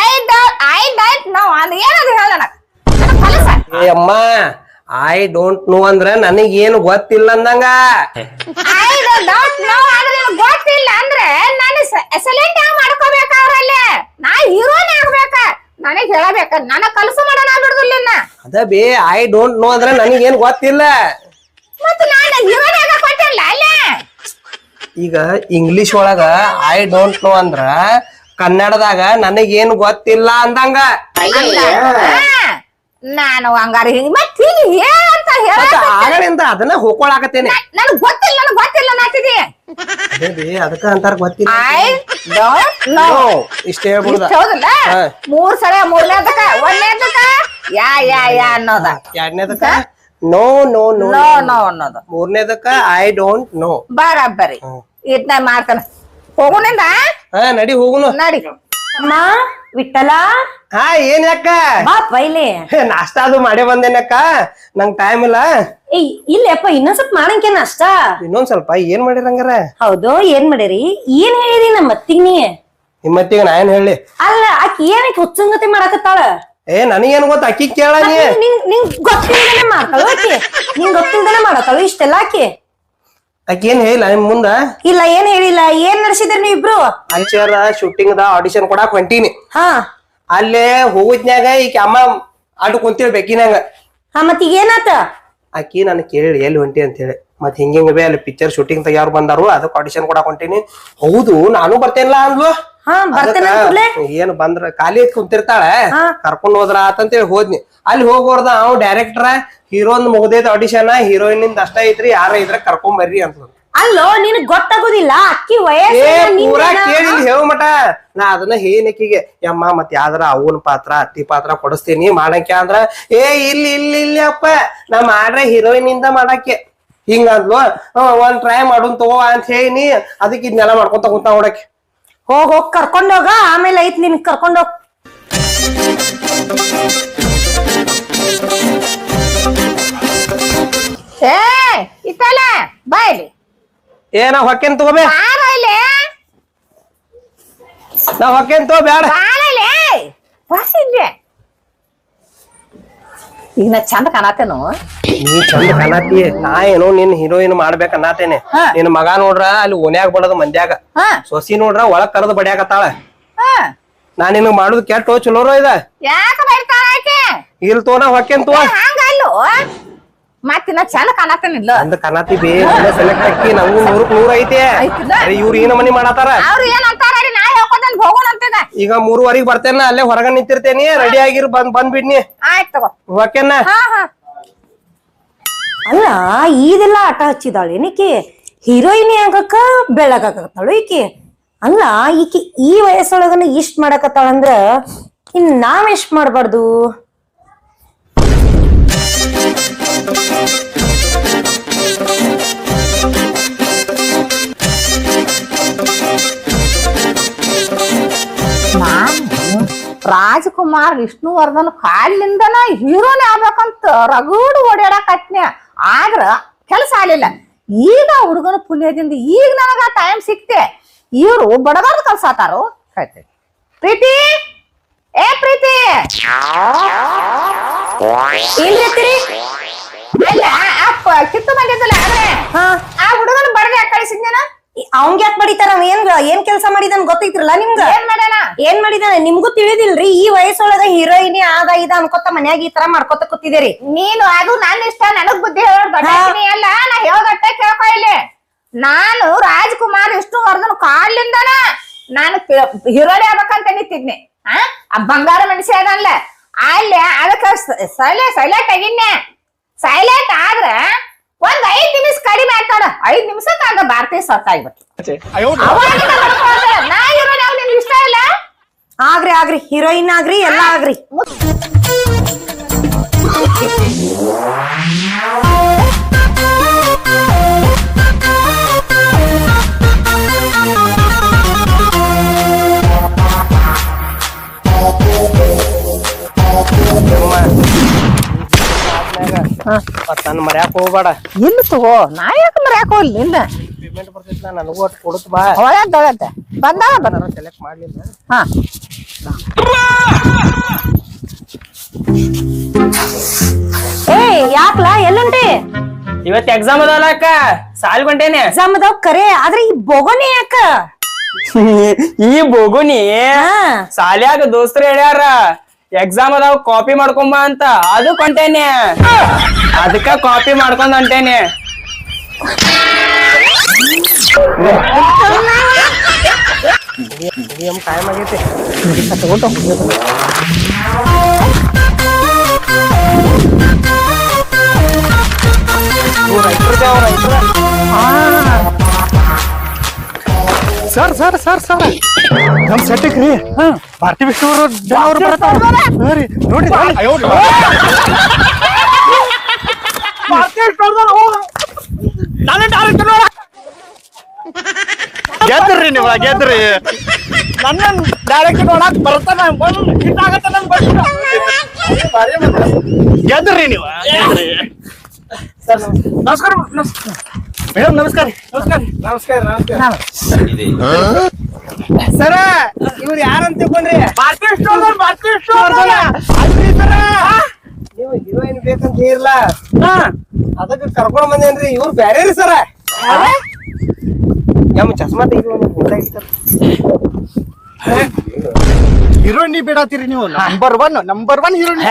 ಐ ಡೋಂಟ್ ನೋ ಅಂದ್ರೆ ಏನದು ಹೇಳ ನನಗ. ನನಗ್ ಕಲಸ. ಅಮ್ಮ ಐ ಡೋಂಟ್ ನೋ ಅಂದ್ರ ನನಗೇನು ಗೊತ್ತಿಲ್ಲ ಅಂದಂಗ. ಐ ಡೋಂಟ್ ನೋ ಅಂದ್ರೆ ನಿನಗ್ ಗೊತ್ತಿಲ್ಲ ಅಂದ್ರೆ ನಾನು ಎಕ್ಸಲೆಂಟ್ ಆಗಿ ಮಾಡ್ಕೋಬೇಕ. ಅವ್ರಲ್ಲಿ ನಾ ಹೀರೋನೇ ಆಗ್ಬೇಕ. ನನಗ್ ಹೇಳಬೇಕ. ನನಗ್ ಕಲಸು ಮಾಡೋಣ ಬಿಡುದಿಲ್ಲ. ಅದ ಬೇ ಐ ಡೋಂಟ್ ನೋ ಅಂದ್ರ ನನಗೇನ್ ಗೊತ್ತಿಲ್ಲ. ಮತ್ತ ನಾನು ಹೀರೋನೇ ಆಗ ಕೊಟ್ಟಿಲ್ಲ ಅಲ್ಲೇ. ಈಗ ಇಂಗ್ಲಿಷ್ ಒಳಗ ಐ ಡೋಂಟ್ ನೋ ಅಂದ್ರ ಕನ್ನಡದಾಗ ನನಗೇನು ಗೊತ್ತಿಲ್ಲ ಅಂದಂಗ. ನಾನು ಹಂಗಾರ ಮತ್ ಹೀಗೆ ಹೇಳಂತ ಹೇಳ ಆಗಲಿಂದ ಅದನ್ನ ಹೋಗ್ಕೊಳಕತ್ತೇನೆ. ನನಗ್ ಗೊತ್ತಿಲ್ಲ ನಾತಿದಿ. ಅದೇ ಬೇ ಅದಕ್ಕ ಅಂತಾರ ಗೊತ್ತಿಲ್ಲ. ಐ ಡೋಂಟ್ ನೋ ಇಷ್ಟೇ ಹೇಳ್ಬಿಡುದ. ಹೌದಲ್ಲ? 3 ಸಲ 3ನೇದಕ್ಕ 1ನೇದಕ್ಕ ಯಾ ಯಾ ಯಾ ಅನ್ನೋದ. 2ನೇದಕ್ಕ no no no no no ಅನ್ನೋದು. 3ನೇದಕ್ಕ ಐ ಡೋಂಟ್ ನೋ. ಬರಾಬರಿ ಇದ್ನ ಮಾಡ್ತಾನ. ಹೋಗುನಿಂದ ನಡಿ ಹೋಗುನು. ನಡಿ. ಅಮ್ಮ ವಿಠಲ ಹಾ ಏನ್ ಯಾಕ? ಬಾ ಪೈಲೆ. ನಾಷ್ಟಾ ಅದು ಮಾಡೇ ಬಂದೇನಕ್ಕ. ನಂಗ್ ಟೈಮ್ ಇಲ್ಲ. ಏಯ್ ಇಲ್ಲಪ್ಪ ಇನ್ನೊಂದ್ ಸ್ವಲ್ಪ ಮಾಡಂಕೇನ ಅಷ್ಟ. ಇನ್ನೊಂದ್ ಸ್ವಲ್ಪ ಏನ್ ಮಾಡಿರಂಗಾರ? ಹೌದು ಏನ್ ಮಾಡಿರಿ? ಏನ್ ಹೇಳಿರಿ ನಮ್ಮ ಅತ್ತಿಗ್ ನೀ? ನಿಮ್ಮತ್ತಿಗೆ ನಾ ಏನ್ ಹೇಳಿ? ಅಲ್ಲ ಆಕಿ ಏನಕ್ಕೆ ಹುಚ್ಚಂಗತಿ ಮಾಡಕತ್ತಾಳ? ನನಗೇನ್ ಗೊತ್ತ? ಅಕ್ಕಿ ಕೇಳ. ನಿಂಗ್ ಗೊತ್ತಿಲ್ದೇನೆ ಮಾಡ್ತಾಳ ಆಕಿ. ನಿಂಗ್ ಗೊತ್ತಿಲ್ದೇನೆ ಮಾಡತ್ತಾಳ ಇಷ್ಟೆಲ್ಲ ಆಕಿ. ಆಕಿ ಏನ್ ಹೇಳಿಲ್ಲ ನಿಮ್ ಮುಂದ? ಇಲ್ಲ ಏನ್ ಹೇಳಿಲ್ಲ. ಏನ್ ನಡೆಸಿದ್ರಿ ನೀವ್ ಇಬ್ರು? ಅಂಚರ್ ಶೂಟಿಂಗ್ ದ ಆಡಿಷನ್ ಕೊಡಾಕ್ ಹೊಂಟೀನಿ. ಹಾ ಅಲ್ಲೇ ಹೋಗುದ್ನ್ಯಾಗ ಈಕಿ ಅಮ್ಮ ಅಡ್ಡು ಕುಂತಿಳ್ ಬೆಕ್ಕಿನಂಗ. ಹಾ ಮತ್ ಈಗ ಏನಾತ? ಆಕಿ ನಾನು ಕೇಳಿ ಎಲ್ಲಿ ಹೊಂಟಿ ಅಂತ ಹೇಳಿ ಮತ್ ಹಿಂಗ ಬೇ ಅಲ್ಲಿ ಪಿಕ್ಚರ್ ಶೂಟಿಂಗ್ ತೆಗಿಯೋರು ಬಂದಾರು ಅದಕ್ಕೆ ಆಡಿಷನ್ ಕೊಡಾಕ್ ಹೊಂಟೀನಿ. ಹೌದು ನಾನು ಬರ್ತೇನಿಲ್ಲ ಅಂದ್ಲು. ಏನ್ ಬಂದ್ರ ಖಾಲಿ ಕುಂತಿರ್ತಾಳೆ ಕರ್ಕೊಂಡ್ ಹೋದ್ರ ಆತಂತೇಳಿ ಹೋದ್ನಿ. ಅಲ್ಲಿ ಹೋಗೋರ್ದ ಅವ್ ಡೈರೆಕ್ಟರ್ ಹೀರೋನ್ ಮುಗ್ದೈತ್ ಆಡಿಷನ್, ಹೀರೋಯಿನ್ ಅಷ್ಟ ಐತ್ರಿ ಯಾರ ಇದ್ರ ಕರ್ಕೊಂಡ್ ಬರ್ರಿ ಅಂತ. ಅಲ್ಲೋ ನಿನಗ್ ಗೊತ್ತಾಗೋದಿಲ್ಲ ಅಕ್ಕಿ ಪೂರಾ ಕೇಳಿ ಹೇಳ ಮಟ ನಾ ಅದನ್ನ ಏನಕ್ಕಿಗೆ ಯಮ್ಮ ಮತ್ ಯಾವ್ದಾರ ಅವನ್ ಪಾತ್ರ ಅತ್ತಿ ಪಾತ್ರ ಕೊಡಿಸ್ತೀನಿ ಮಾಡಕ್ಕೆ ಅಂದ್ರ ಇಲ್ಲಿ ಇಲ್ಲಿ ಇಲ್ಲಿ ಅಪ್ಪ ನಾ ಮಾಡ್ರೆ ಹೀರೋಯಿನ್ ಇಂದ ಮಾಡಕ್ಕೆ ಹಿಂಗಂದ್ಲು. ಒಂದ್ ಟ್ರೈ ಮಾಡೋನ್ ತಗೋ ಅಂತ ಹೇಳಿನಿ. ಅದಕ್ಕೆ ಇದನ್ನೆಲ್ಲ ಮಾಡ್ಕೊಂತ ಕುಂತ ನೋಡಕ್ಕೆ. ಹೋಗ್ ಕರ್ಕೊಂಡೋಗ, ಆಮೇಲೆ ಐತ್ ನಿನ್ ಕರ್ಕೊಂಡೋಗ್. ಇತ್ತಲ್ಲ ಬಾ ಇಲ್ಲಿ. ಏ ನಾ ಹೊಕ್ಕೇನ್ ತಗೋಬೇ, ನಾ ಹೊಕ್ಕೇನ್ ತಗೋ ಬ್ಯಾಡ. ಈಗ ನಾ ಚಂದ ಕಾಣತೇನು? ನೀ ಚಂದ ಕಾಣತಿ. ನಾ ಏನೋ ನಿನ್ ಹೀರೋಯಿನ್ ಮಾಡ್ಬೇಕ ಅನ್ನತೇನೆ. ನಿನ್ ಮಗ ನೋಡ್ರ ಅಲ್ಲಿ ಓನ್ಯಾಗ ಬಡದ ಮಂದ್ಯಾಗ, ಸೊಸಿ ನೋಡ್ರ ಒಳಗ್ ಕರೆದು ಬಡಿಯಾಕತ್ತಾಳ. ನಾ ನಿನಗ್ ಮಾಡುದ್ ಕೆಟ್ಟೋ ಚಲೋರೋ ಇದ? ಯಾಕ ಬೈತಾಳ ಆಕೆ? ಇಲ್ ತೋ ನಾ ಹೊಕ್ಕೇನ್ ತಗೋ. ಹಂಗಲ್ಲೋ ಮತ್ತ ನಾ ಚಂದ ಕಾಣತೇನಿಲ್ಲ ಅಂದ ಕನಾತಿ ಬೇ ಸೆಲೆಕ್ಟ್ ಹಾಕಿ ನಂಗೂ 100 ಐತೆ. ಇವ್ರು ಏನ ಮನಿ ಮಾಡತಾರ? ಅವ್ರು ಏನ್ ಅಂತಾರ ನಾ ಹೇಳ್ಕೊತೇನೆ ಹೋಗೋಣ ಅಂತಿದ. ಈಗ 3:15 ಬರ್ತೇನ, ಅಲ್ಲೇ ಹೊರಗ ನಿಂತಿರ್ತೇನಿ, ರೆಡಿ ಆಗಿರ್ ಬಂದ್ಬಿಡ್ನಿ. ಆಯ್ತು ತಗೋ. ಹೊಕ್ಕೇನ? ಅಲ್ಲ ಇದೆಲ್ಲ ಆಟ ಹಚ್ಚಿದಾಳ ಏನಕ್ಕೆ? ಹೀರೋಯಿನಿ ಆಗಕ್ಕ ಬೆಳಗಾಕತ್ತಾಳು ಈಕಿ. ಅಲ್ಲ ಈಕಿ ಈ ವಯಸ್ಸೊಳಗನ ಇಷ್ಟ್ ಮಾಡಕತ್ತಾಳಂದ್ರ ಇನ್ ನಾವ್ ಎಷ್ಟ್ ಮಾಡ್ಬಾರ್ದು? ರಾಜಕುಮಾರ್ ವಿಷ್ಣುವರ್ಧನ್ ಕಾಲಿಂದನ ಹೀರೋನೇ ಆಗ್ಬೇಕಂತ ರಗಡು ಓಡಾಡಕತ್ನ್ಯ. ಆದ್ರ ಕೆಲಸ ಆಗ್ಲಿಲ್ಲ. ಈಗ ಹುಡುಗನ ಪುಣ್ಯದಿಂದ ಈಗ ನನಗ ಟೈಮ್ ಸಿಕ್ತೆ. ಇವ್ರು ಬಡಬಾರ್ದು ಕಲ್ಸಾತಾರು. ಪ್ರೀತಿ, ಏ ಪ್ರೀತಿ, ಅಲ್ಲ ಅಪ್ಪ ಕಿತ್ತು ಬಂದಿದ್ದಲ್ಲ ಆ ಹುಡುಗನ ಬಡದೆ ಕಳಿಸಿದ್ನೇನ? ಅವಂಗ ಯಾಕೆ ಬಡಿತಾರ? ಏನ್ ಕೆಲ್ಸ ಮಾಡಿದಾನ ಗೊತ್ತೈತ್ರಲ್ಲ ನಿಮ್ಗ? ಏನ್ ಮಾಡಿದಾನ ನಿಮ್ಗೂ ತಿಳಿದಿಲ್ರಿ? ಈ ವಯಸ್ಸೊಳಗ ಹೀರೋಯಿನಿ ಆದ ಇದ ಅನ್ಕೊತ ಮನ್ಯಾಗ ಈ ತರ ಮಾಡ್ಕೊತ ಕೂತಿದ್ದೀರಿ. ನೀನು ಅದು ನನ್ನ ಇಷ್ಟ, ನನಗ್ ಬುದ್ಧಿ ಹೇಳೋದ್ ಅಲ್ಲ. ನಾ ಹೇಳೋದಟ್ಟೆ ಕೇಳ್ಕೊ ಇಲ್ಲಿ. ನಾನು ರಾಜ್ಕುಮಾರ್ ವಿಷ್ಣುವರ್ಧನ್ ಕಾಲಿಂದನ ನಾನು ಹೀರೋನೇ ಆಗ್ಬೇಕಂತ ನಿಂತಿದ್ನಿ. ಆ ಬಂಗಾರ ಮನುಷ್ಯ ಅದಲ್ಲ ಅಲ್ಲಿ ಅದಕ್ಕ ಸೈಲೆಂಟ್ ಆಗಿನ್ನೆ. ಸೈಲೆಂಟ್ ಆದ್ರ ಒಂದ್ 5 ನಿಮಿಷ ಕಡಿಮೆ ಆಗ್ತಾಳ. 5 ನಿಮಿಷಕ್ಕ ಆಗ ಭಾರತೀಯ ಸತ್ತಾಗ್ಬಿಟ್ಟು ನಾ ಹೀರೋನೇ ಆಗ್ ನಿನ್ಗೆ ಇಷ್ಟ ಇಲ್ಲ? ಆಗ್ರಿ ಹೀರೋಯಿನ್ ಆಗ್ರಿ ಎಲ್ಲಾ ಆಗ್ರಿ. ತನ್ನ ಮರ್ಯಾಕ ಹೋಗ್ಬೇಡ. ಇಲ್ಲ ತಗೋ, ನಾ ಯಾಕೆ ಮರ್ಯಾಕ ಹೋಗ್ಲಿ? ಇಲ್ಲ ಪೇಮೆಂಟ್ ಬರ್ತೈತಿ, ನನಗೂ ಒಟ್ಟು ಕೊಡುತ್ತ ಬಾ. ಒಳದ ಬಂದ ಸೆಲೆಕ್ಟ್ ಮಾಡ್ಲಿಲ್ಲ. ಯಾಕ್ಲಾ ಎಲ್ಲುಂಟಿ? ಇವತ್ ಎಕ್ಸಾಮ್ ಅದಲ್ಲ ಅಕ್ಕ, ಸಾಲ್ ಗೊಂಟೇನೆ. ಎಕ್ಸಾಮ್ ಅದಾವ್ ಕರೆ, ಆದ್ರೆ ಈ ಬೋಗೋನೆ ಯಾಕ? ಈ ಬೋಗುನಿ ಸಾಲ್ಯಾಗ ದೋಸ್ತರು ಹೇಳ್ಯಾರ ಎಕ್ಸಾಮ್ ಅದಾವ ಕಾಪಿ ಮಾಡ್ಕೊಂಬ ಅಂತ, ಅದು ಕೊಂಟೇನೆ. ಅದಕ್ಕ ಕಾಪಿ ಮಾಡ್ಕೊಂಡ್ ಹೊಂಟೇನೆ. ಟೈಮ್ ಆಗೈತಿ. ಸರ್ ಸರ್ ಸರ್ ಸರ್ ನಮ್ ಸೆಟ್ಟಿಗ್ ರೀ ಭಾರತಿ ವಿಷ್ಣು ಅವರು ಬರ್ತಾರ ನೋಡಿ. ಗೆದ್ರಿ ನೀವ ಗೆದ್ರಿ. ನನ್ನ ಡೈರೆಕ್ಟ್ ನೋಡಕ್ ಬರ್ತಾನ ಗೆದ್ರಿ ನೀವ. ನಮಸ್ಕಾರ ಮೇಡಮ್. ನಮಸ್ಕಾರ ನಮಸ್ಕಾರ ಸರ. ಇವ್ರು ಯಾರಂತ ತಿಳ್ಕೊಂಡ್ರಿ? ನೀವು ಹೀರೋಯಿನ್ ಬೇಕಂತ ಇರ್ಲ ಅದಕ್ಕೆ ಕರ್ಕೊಂಡ್ ಬಂದೇನ್ರಿ. ಇವ್ರು ಬ್ಯಾರೆ ರೀ ಸರ. ನಮ್ಮ ಚಸ್ಮಾ ತೆಗಿದ್ರು ಹೀರೋಯಿನ್ ಬೇಡತ್ತೀರಿ ನೀವು? Number one heroine.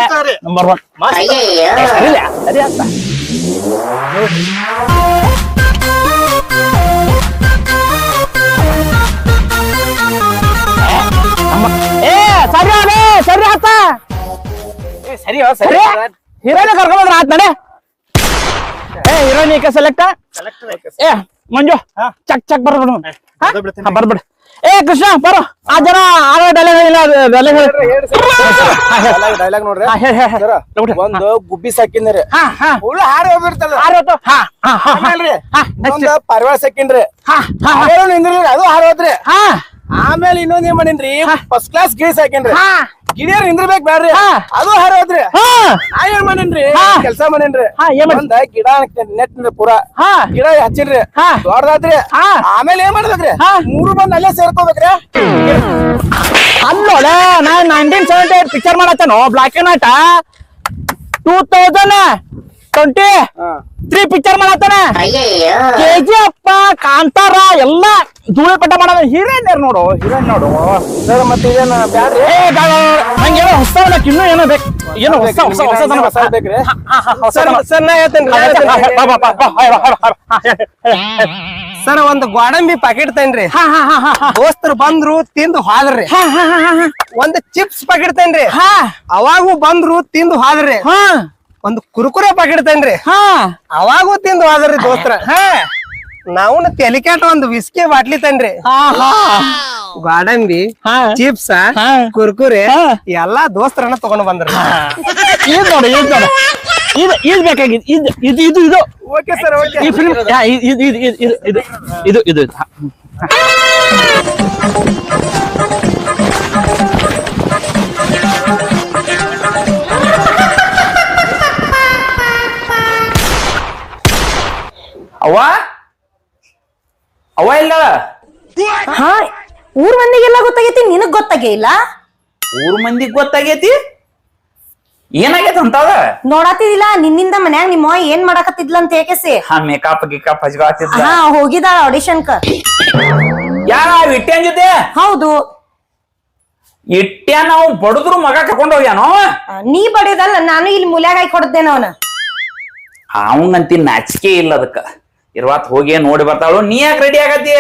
ನಂಬರ್ 1 ಸರಿ ಅಂತ ಏ ಸರಿ ಅದೇ ಸರಿ ಆತ ಸರಿ ಸರಿ ಹೀರೋಯಿನ್ ಕರ್ಕೊಂಡ್ರ ಆತ್ ನಡೆ. ಏ ಹೀರೋಯಿನ್ ಸೆಲೆಕ್ಟ್. ಏ ಮಂಜು ಚಕ್ ಚಕ್ ಬರ್ಬಿಡು. ಬರ್ಬಿಡು. ಏ ಕೃಷ್ಣ ಬರೋ ಆ ಜನ ಆಡೋ ಡೈಲಾಗ್ ಇಲ್ಲ ಡೈಲಾಗ್ ನೋಡ್ರಿ ಒಂದು ಗುಬ್ಬಿ ಸಾಕಿನ್ರಿ ಹುಳ ಹಾರಿ ಹೋಗ್ಬಿಡ್ತದ ಇನ್ನೊಂದ್ ಪಾರಿವಾಳ ಸಾಕಿನ್ರಿ ನಿಂದ್ರಿ ಅದು ಹಾರಿ ಹೋದ್ರಿ ಆಮೇಲೆ ಇನ್ನೊಂದ್ ಏನ್ ಮಾಡೀನ್ರಿ ಫಸ್ಟ್ ಕ್ಲಾಸ್ ಗಿಳಿ ಸಾಕಿನ್ರಿ ಗಿಳಿಯರ್ ನಿಂದ್ರಬೇಕ್ ಬ್ಯಾಡ್ರಿ ಅದು ಹಾರಿ ಹೋದ್ರಿ ನಾ ಏನ್ ಮಾಡೇನ್ರಿ ಕೆಲ್ಸ ಮಾಡೇನ್ರಿ ಒಂದ ಗಿಡ ನೆಟ್ ಪೂರಾ ಗಿಡ ಹಚ್ಚಿನ್ರಿ ದೊಡ್ಡದಾದ್ರಿ ಆಮೇಲೆ ಏನ್ ಮಾಡ್ಬೇಕ್ರಿ ಮೂರು ಬಂದ್ ಅಲ್ಲೇ ಸೇರ್ಕೋಬೇಕ್ರಿ ಅಲ್ಲೋಳೆ ನಾನ್ 1978 ಪಿಕ್ಚರ್ ಮಾಡತ್ತೇನೋ ಬ್ಲಾಕ್ ಅಂಡ್ ವೈಟ್ 2023 ಪಿಕ್ಚರ್ ಮಾಡತ್ತಾನೆ KGF ಕಾಂತಾರ ಎಲ್ಲ ಧೂಳಿ ಪಟ್ಟ ಮಾಡೋದು ಹೀರೋಯಿನ್ ನೋಡು ಹೀರೋಯಿನ್ ನೋಡು ಸರ್ ಮತ್ತೆ ಇದೇನ ಬ್ಯಾಡ್ರಿ ನಂಗೇನೋ ಹೊಸ ಇನ್ನೂ ಏನೋ ಬೇಕು ಏನೋ ಹೊಸ ಹೊಸ ಹೊಸ ಬೇಕ್ರಿ ಸರ್ ನಾ ಹೇಳ್ತೇನ್ರಿ ಸರ್ ಒಂದ್ ಗೋಡಂಬಿ ಪಾಕೆಟ್ ತೇನ್ರಿ ದೋಸ್ತರು ಬಂದ್ರು ತಿಂದು ಹಾದ್ರಿ ಒಂದ್ ಚಿಪ್ಸ್ ಪಾಕೆಟ್ ತೇನ್ರಿ ಅವಾಗೂ ಬಂದ್ರು ತಿಂದು ಹಾದ್ರಿ ಒಂದ್ ಕುರುಕುರೆ ಪಾಕೆಟ್ ತೇನ್ರಿ ಅವಾಗೂ ತಿಂದು ಹಾದ್ರಿ ದೋಸ್ತರ ನಾವು ತೆಲಿಕ್ಯಾಟ ಒಂದ್ ವಿಸ್ಕಿ ಬಾಟ್ಲಿ ತೇನ್ರಿ ಗೋಡಂಬಿ ಚಿಪ್ಸ್ ಕುರ್ಕುರೆ ಎಲ್ಲಾ ದೋಸ್ತರನ್ನ ತಗೊಂಡ್ ಬಂದ್ರಿ ಇದ್ ನೋಡಿ ಇದ್ ನೋಡಿ ಇದು ಬೇಕಾಗಿದ್ದು ಇದು ಇದು ಇದು ಓಕೆ ಸರ್ ಓಕೆ ಈ ಫಿಲ್ಮ್ ಇದು ಇದು ಇದು ಇದು ಇದು ಇದು ಅವ್ವ ಅವ್ವ ಇಲ್ಲ ಹಾ ಊರ್ ಮಂದಿಗೆಲ್ಲ ಗೊತ್ತಾಗೈತಿ ನಿನಗ್ ಗೊತ್ತಾಗೇ ಇಲ್ಲ ಊರ್ ಮಂದಿಗ್ ಗೊತ್ತಾಗೈತಿ ಏನಾಗೈತಿ ಅಂತದ ನೋಡಾತಿದಿಲ್ಲ ನಿನ್ನಿಂದ ಮನ್ಯಾಗ ನಿಮ್ಮ ಏನ್ ಮಾಡಾಕತ್ತಿದ್ಲ ಅಂತ ಏಕೆಸಿ ಹಾ ಮೇಕಪ್ ಗಿಕಪ್ ಹಚ್ಕೊತಿದ್ಲ ಹಾ ಹೋಗಿದಾಳ ಆಡಿಷನ್ಕ ಯಾರ ಇಟ್ಟ್ಯಾನ್ ಜೊತೆ ಹೌದು ಇಟ್ಟ್ಯಾ ನಾವು ಬಡದ್ರು ಮಗ ಕರ್ಕೊಂಡ್ ಹೋಗ್ಯಾನೋ ನೀ ಬಡಿಯೋದಲ್ಲ ನಾನು ಇಲ್ಲಿ ಮೂಲ್ಯಾಗ ಹಾಕಿ ಕೊಡ್ದೇನ ಅವನ ಅವಂಗಂತಿ ನಾಚಿಕೆ ಇಲ್ಲ ಅದಕ್ಕ ಇರ್ವಾತ್ ಹೋಗಿ ನೋಡಿ ಬರ್ತಾಳು ನೀ ಯಾಕೆ ರೆಡಿ ಆಗತ್ತಿ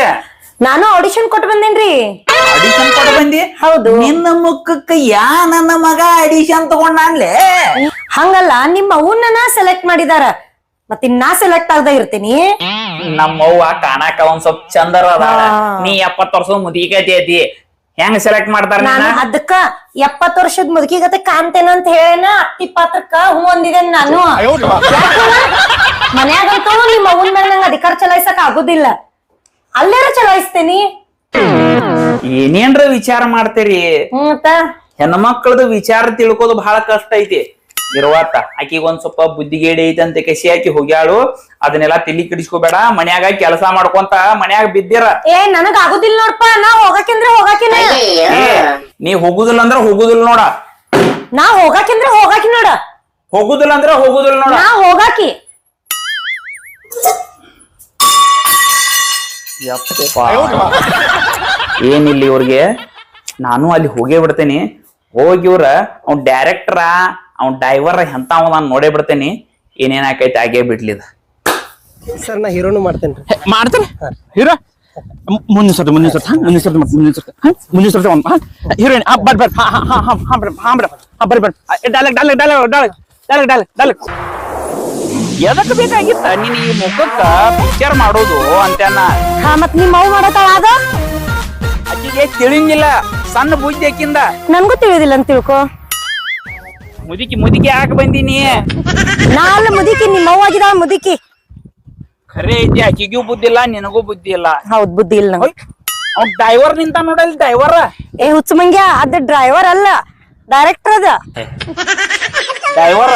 ನಾನು ಆಡಿಷನ್ ಕೊಟ್ಟು ಬಂದೇನ್ರಿ ಅಡಿಷನ್ ಕೊಡ ಬಂದಿ ಹೌದು ನಿನ್ನ ಮುಖಕ್ಕ ಯಾ ನನ್ನ ಮಗ ಅಡಿಷನ್ ತಗೊಂಡಾನ್ಲೆ ಹಂಗಲ್ಲ ನಿಮ್ಮ ಅವನ್ನ ಸೆಲೆಕ್ಟ್ ಮಾಡಿದಾರ ಮತ್ತಿನ್ ನಾ ಸೆಲೆಕ್ಟ್ ಆಗದ ಇರ್ತೀನಿ ನಮ್ಮವ್ವ ಕಾಣಾಕ ಒಂದ್ ಸ್ವಲ್ಪ ಚಂದರ ಅದಾಳ ನೀ 70 ವರ್ಷದ ಮುದಿಗತಿ ಐತಿ ಹೆಂಗ್ ಸೆಲೆಕ್ಟ್ ಮಾಡ್ತಾರ ನಾನು ಅದಕ್ಕ 70 ವರ್ಷದ ಮುದುಕಿಗತೆ ಕಾಣ್ತೇನ ಅಂತ ಹೇಳೇನ ಅತ್ತಿ ಪಾತ್ರಕ್ಕ ಹೂ ಅಂದಿದ್ದೇನೆ ನಾನು ಮನ್ಯಾಗಂತೂ ನಿಮ್ಮ ಅವನ್ ಮೇಲೆ ನಂಗೆ ಅಧಿಕಾರ ಚಲಾಯಿಸಕ್ ಆಗುದಿಲ್ಲ ಅಲ್ಲೇರ ಚಲಾಯಿಸ್ತೇನಿ ಏನೇನ್ರ ವಿಚಾರ ಮಾಡ್ತೀರಿ ಮತ್ತ ಹೆಣ್ಮಕ್ಳದ ವಿಚಾರ ತಿಳ್ಕೋದು ಬಹಳ ಕಷ್ಟ ಐತಿ ಇರುವಾತ ಆಕಿಗ್ ಒಂದ್ ಸ್ವಲ್ಪ ಬುದ್ಧಿಗೇಡಿ ಐತಿ ಅಂತ ಕೆಸಿ ಆಕಿ ಹೋಗ್ಯಾಳು ಅದನ್ನೆಲ್ಲಾ ತಿಳಿ ಕಿಡಿಸ್ಕೋಬೇಡ ಮನ್ಯಾಗ ಕೆಲಸ ಮಾಡ್ಕೊಂತ ಮನ್ಯಾಗ ಬಿದ್ದಿರ ಏ ನನಗ್ ಆಗುದಿಲ್ಲ ನೋಡ್ಪ ನಾ ಹೋಗಕಂದ್ರೆ ಹೋಗಾಕಿನ ನೀ ಹೋಗುದಿಲ್ಲ ಅಂದ್ರ ಹೋಗುದಿಲ್ಲ ನೋಡ ನಾ ಹೋಗಾಕಿಂದ್ರೆ ಹೋಗಾಕಿ ನೋಡ ಹೋಗುದಿಲ್ಲ ಅಂದ್ರ ಹೋಗುದಿಲ್ಲ ನೋಡ ನಾ ಹೋಗಾಕಿ ಏನಿಲ್ಲ ಇವ್ರಿಗೆ ನಾನು ಅಲ್ಲಿ ಹೋಗೇ ಬಿಡ್ತೇನಿ ಹೋಗಿ ಇವ್ರ ಅವ್ನ್ ಡೈರೆಕ್ಟರ ಅವ್ನ್ ಡೈವರ್ ಎಂತ ನಾನು ನೋಡೇ ಬಿಡ್ತೇನಿ ಏನೇನಾಕೈತಿ ಆಗೇ ಬಿಡ್ಲಿದ ಸರ್ ನಾ ಹೀರೋನು ಮಾಡ್ತೇನ್ರಿ ಮಾಡ್ತೀನಿ ಹೀರೋ ಮುಂದಿನ ಸರ್ತಿ ಹೀರೋಯಿನ್ ಡೈಲಾಗ್ ಎದಕ್ ಬೇಕಾಗಿತ್ತ ನೀನ್ ಈ ಮುಖಕ್ಕ ಪಿಕ್ಚರ್ ಮಾಡೋದು ಅಂತನ ಹಾ ಮತ್ ನಿಮ್ ಅವ್ ಮಾಡತಾಳ ಅದ ಆಕಿಗೆ ತಿಳಿಂಗಿಲ್ಲ ಸಣ್ಣ ಬುದ್ಧಿ ಆಕಿಂದ ನನ್ಗೂ ತಿಳಿದಿಲ್ಲ ಅಂತ ತಿಳ್ಕೊ ಮುದುಕಿ ಯಾಕೆ ಬಂದೀನಿ ನಾ ಅಲ್ಲ ಮುದುಕಿ ನಿಮ್ಮ ಅವ್ವ ಆಗಿದಾಳ ಮುದುಕಿ ಖರೆ ಐತಿ ಆಕಿಗೂ ಬುದ್ಧಿ ಇಲ್ಲ ನಿನಗೂ ಬುದ್ಧಿ ಇಲ್ಲ ಹೌದ್ ಬುದ್ಧಿ ಇಲ್ಲ ನಂಗೆ ಅವ್ನ್ ಡ್ರೈವರ್ ನಿಂತ ನೋಡಲ್ ಡ್ರೈವರ್ ಏ ಹುಚ್ಚ ಮಂಗ್ಯ ಅದ ಡ್ರೈವರ್ ಅಲ್ಲ ಡೈರೆಕ್ಟರ್ ಅದ ಡ್ರೈವರ್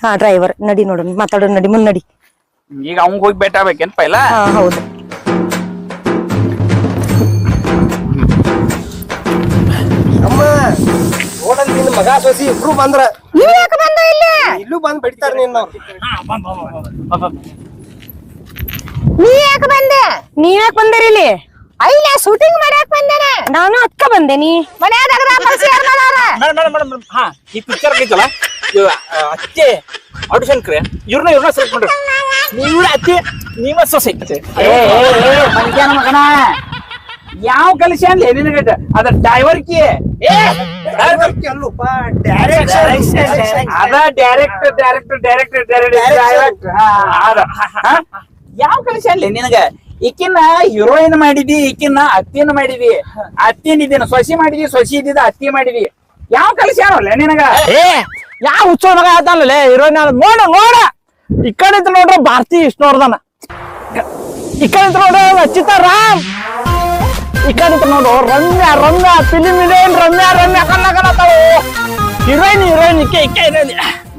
ಹಾ ಡ್ರೈವರ್ ನಡಿ ನೋಡು ಮಾತಾಡೋ ನಡಿ ಮುಂದ್ ನಡಿ ಈಗ ಅವಂಗ ಹೋಗಿ ಭೇಟ ಆಗ್ಬೇಕೇನ್ ಪೈಲ ಹಾ ಹೌದು ಅಮ್ಮ ನೋಡಲ್ ನಿನ್ ಮಗ ಸೊಸಿ ಇಬ್ರು ಬಂದ್ರ ಇಲ್ಲೂ ಬಂದ್ ಬಿಡ್ತಾರ ನೀನ್ ನೀ ಯಾಕೆ ಬಂದೆ ನೀವ್ ಯಾಕೆ ಬಂದಿರಿ ಇಲ್ಲಿ ಅಯ್ಯ ಶೂಟಿಂಗ್ ಮಾಡಕ್ ಬಂದೇನೆ ನಾನು ಅಕ್ಕ ಬಂದೇನಿ ಮನ್ಯಾಗ ಹಾ ಈ ಪಿಕ್ಚರ್ ಐತಲ್ಲ ಅಚ್ಚೆ ಆಡಿಷನ್ ಕ್ರಿಯೆ ಇವ್ರನ್ನ ಸೆಲೆಕ್ಟ್ ಮಾಡ್ರಿ ನೀವ್ ಅತ್ತಿ ನೀವ ಸೊಸೆ ಮಂಗ್ಯಾನ ಮಗನ ಯಾವ ಕಲಿಸಿ ಅನ್ಲಿ ನಿನಗಟ್ಟ ಅದ ಡ್ರೈವರ್ಕಿ ಅದ ಡೈರೆಕ್ಟ್ ಯಾವ ಕಲಿಸಿ ಅನ್ಲಿ ನಿನಗ ಈಕಿನ ಹೀರೋಯಿನ್ ಮಾಡಿದಿ ಈಕಿನ ಅತ್ತಿನ ಮಾಡಿದಿ ಅತ್ತಿನ ಇದ್ದೀನ ಸೊಸಿ ಮಾಡಿದಿ ಸೊಸಿ ಇದ್ದಿದ ಅತ್ತಿ ಮಾಡಿದಿ ಯಾವ ಕಲಿಸಿ ಅಲ್ಲ ನಿನಗ ಯಾವ ಹುಚ್ಚೋ ಮಗ ಆತಲ್ಲ ಹೀರೋಯಿನ್ ನೋಡ ಈ ಕಡೆ ನೋಡ್ರ ಭಾರತಿ ವಿಷ್ಣುವರ್ಧನ ಈ ಕಡೆ ನೋಡ್ರ ಚಿತ್ತಾರಾಮ್ ಈ ಕಡೆ ನೋಡು ರಮ್ಯಾ ಫಿಲಿಮ್ ಹೀರೋಯಿನ್ ರಮ್ಯಾ ಕನ್ನಡತಾವು ಹೀರೋಯಿನ್ ಇಕ್ಕೆ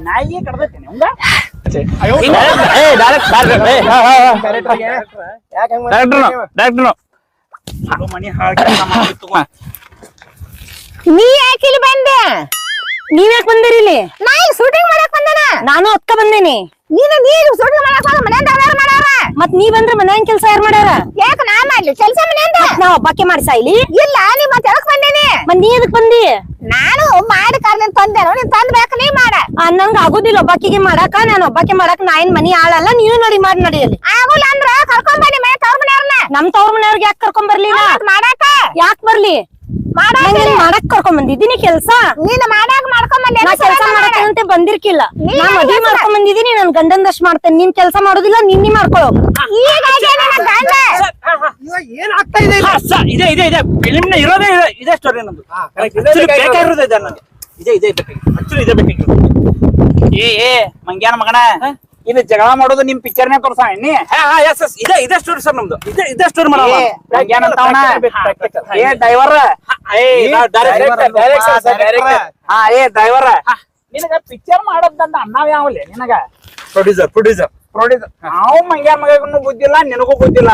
ನಾಯಿಗೆ ಕಡ್ದೈತೇನೆ ಹಂಗ ಮನಿ ನೀ ಯಾಕೆ ಇಲ್ಲಿ ಬಂದೆ? ನೀವ್ಯಾಕ್ ಬಂದಿರಿ ಇಲ್ಲಿ? ನಾ ಇಲ್ಲಿ ಶೂಟಿಂಗ್ ಮಾಡಕ್ ಬಂದೇನ. ನಾನು ಅಕ್ಕ ಬಂದೇನಿ. ನೀನು ಶೂಟಿಂಗ್ ಮಾಡಕ್ ಬಂದ ಮನೆಯಿಂದ ಯಾರು ಮಾಡ್ಯಾರ? ಮತ್ ನೀ ಬಂದ್ರೆ ಮನ್ಯಾನ್ ಕೆಲ್ಸ ಯಾರು ಮಾಡ್ಯಾರ? ಯಾಕ ನಾ ಮಾಡ್ಲಿ ಕೆಲ್ಸ ಮನೆಯಿಂದ? ನಾ ಒಬ್ಬಾಕೆ ಮಾಡ್ಸಾ ಇಲ್ಲಿ? ಇಲ್ಲ ನೀ ಮತ್ತೆ ಎದಕ್ ಬಂದೇನಿ? ಮತ್ ನೀ ಎದಕ್ ಬಂದಿ? ನಾನು ಮಾಡಿ ಕರ್ಲಿನ್ ತಂದೇನು ನೀನ್ ತಂದ್ಬೇಕು ನೀ ಮಾಡ. ನಂಗ ಆಗೋದಿಲ್ಲ ಒಬ್ಬಾಕಿಗೆ ಮಾಡಾಕ. ನಾನು ಒಬ್ಬಾಕೆ ಮಾಡಾಕ ನಾ ಏನ್ ಮನಿ ಆಳಲ್ಲ. ನೀನು ಮಾಡಿ ನಡಿಯಲ್ಲಿ. ಆಗುಲ್ಲ ಅಂದ್ರ ಕರ್ಕೊಂಡ್ ಬನ್ನಿ ಮನೆ ತವ್ರ ಮನೆಯವ್ರನ್ನ. ನಮ್ ತವ್ರ ಮನೆಯವ್ರಿಗೆ ಯಾಕೆ ಕರ್ಕೊಂಡ್ ಬರ್ಲಿಲ್ಲ? ಮಾಡಾಕ ಯಾಕೆ ಬರ್ಲಿ? ಮಾಡಕ್ ಕರ್ಕೊಂಡ್ ಬಂದಿದ್ದೀನಿ ಕೆಲ್ಸ. ನೀನ್ ಮಾಡಾಕ ಮಾಡ್ಕೊಂಡ್ ಬಂದೆ. ನಾ ಕೆಲ್ಸ ಮಾಡಕ್ಕಂತೆ ಬಂದಿರ್ಕಿಲ್ಲ. ನಾ ಮದ್ವಿ ಮಾಡ್ಕೊಂಡ್ ಬಂದಿದ್ದೀನಿ. ನನ್ ಗಂಡಂದಷ್ಟ್ ಮಾಡ್ತೇನೆ. ನೀನ್ ಕೆಲ್ಸ ಮಾಡೋದಿಲ್ಲ. ನಿನ್ನಿ ಮಾಡ್ಕೊಳ್ಳೋ. ಏನ್ ಆಗ್ತಾ ಇದೆ ಇದೆ ಫಿಲಿಮ್ನ ಇರೋದೇ ಇದೇ ಸ್ಟೋರಿ ನಮ್ದು ಬೇಕಾಗಿರೋದೇ ಇದೆ ಇದೆ ಬೇಕಾಗಿರೋದು. ಏ ಮಂಗ್ಯಾನ ಮಗನ ಇದು ಜಗಳ ಮಾಡೋದು ನಿಮ್ ಪಿಕ್ಚರ್ನೇ ತೋರ್ಸ ಎಣ್ಣಿ. ಇದೇ ಸ್ಟೋರಿ ಸರ್ ನಮ್ದು ಇದೇ ಸ್ಟೋರಿ ಮಾಡೋಣ. ಮಂಗ್ಯಾನ ಅಂತವನ ಏ ಡ್ರೈವರ್ ಡ್ರೈವರ್ ನಿನಗ ಪಿಕ್ಚರ್ ಮಾಡೋದಂತ ಅಣ್ಣಾವ್ ಯಾವಲೆ ನಿನಗ ಪ್ರೊಡ್ಯೂಸರ್ ನಾವು ಮಂಗ್ಯಾನ ಮಗನು ಬುದ್ಧಿಲ್ಲ ನಿನಗೂ ಬುದ್ಧಿಲ್ಲ.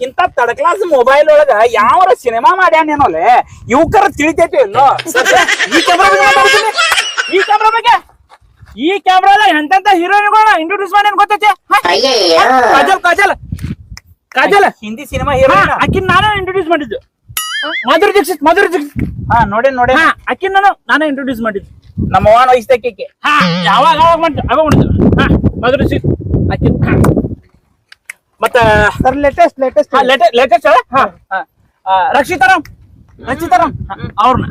ಇಂತ ತರ್ಡ್ ಕ್ಲಾಸ್ ಮೊಬೈಲ್ ಒಳಗ ಯಾವ ಸಿನಿಮಾ ಮಾಡ್ಯಾನೇನೋಲೆ ಯುವಕರ ತಿಳಿತೈತಿ ಇಲ್ಲೋ. ಈ ಕ್ಯಾಮ್ರಾದಾಗ ಎಂತೆಂತ ಹೀರೋಯಿನ್ಗಳನ್ನ ಇಂಟ್ರೊಡ್ಯೂಸ್ ಮಾಡಿ ಗೊತ್ತೈತಿ. ಕಾಜಲ್ ಹಿಂದಿ ಸಿನಿಮಾ ಹೀರೋಯಿನ್ ಆಕಿನ್ ನಾನು ಇಂಟ್ರೊಡ್ಯೂಸ್ ಮಾಡಿದ್ದು. ಮಾಧುರಿ ದೀಕ್ಷಿತ್ ನೋಡಿ ಆಕಿನ್ ನಾನೇ ಇಂಟ್ರೊಡ್ಯೂಸ್ ಮಾಡಿದ್ದು. ನಮ್ಮ ಅವ್ವನ ವಯಸ್ಸಕ್ಕೆ ಯಾವಾಗ ಮಾಡಿದ್ದು ಮಾಧುರಿ ದೀಕ್ಷಿತ್ ಆಕಿನ್. ಮತ್ತ ಲೇಟೆಸ್ಟ್ ರಕ್ಷಿತಾರಾಮ್ ಅವ್ರನ್ನ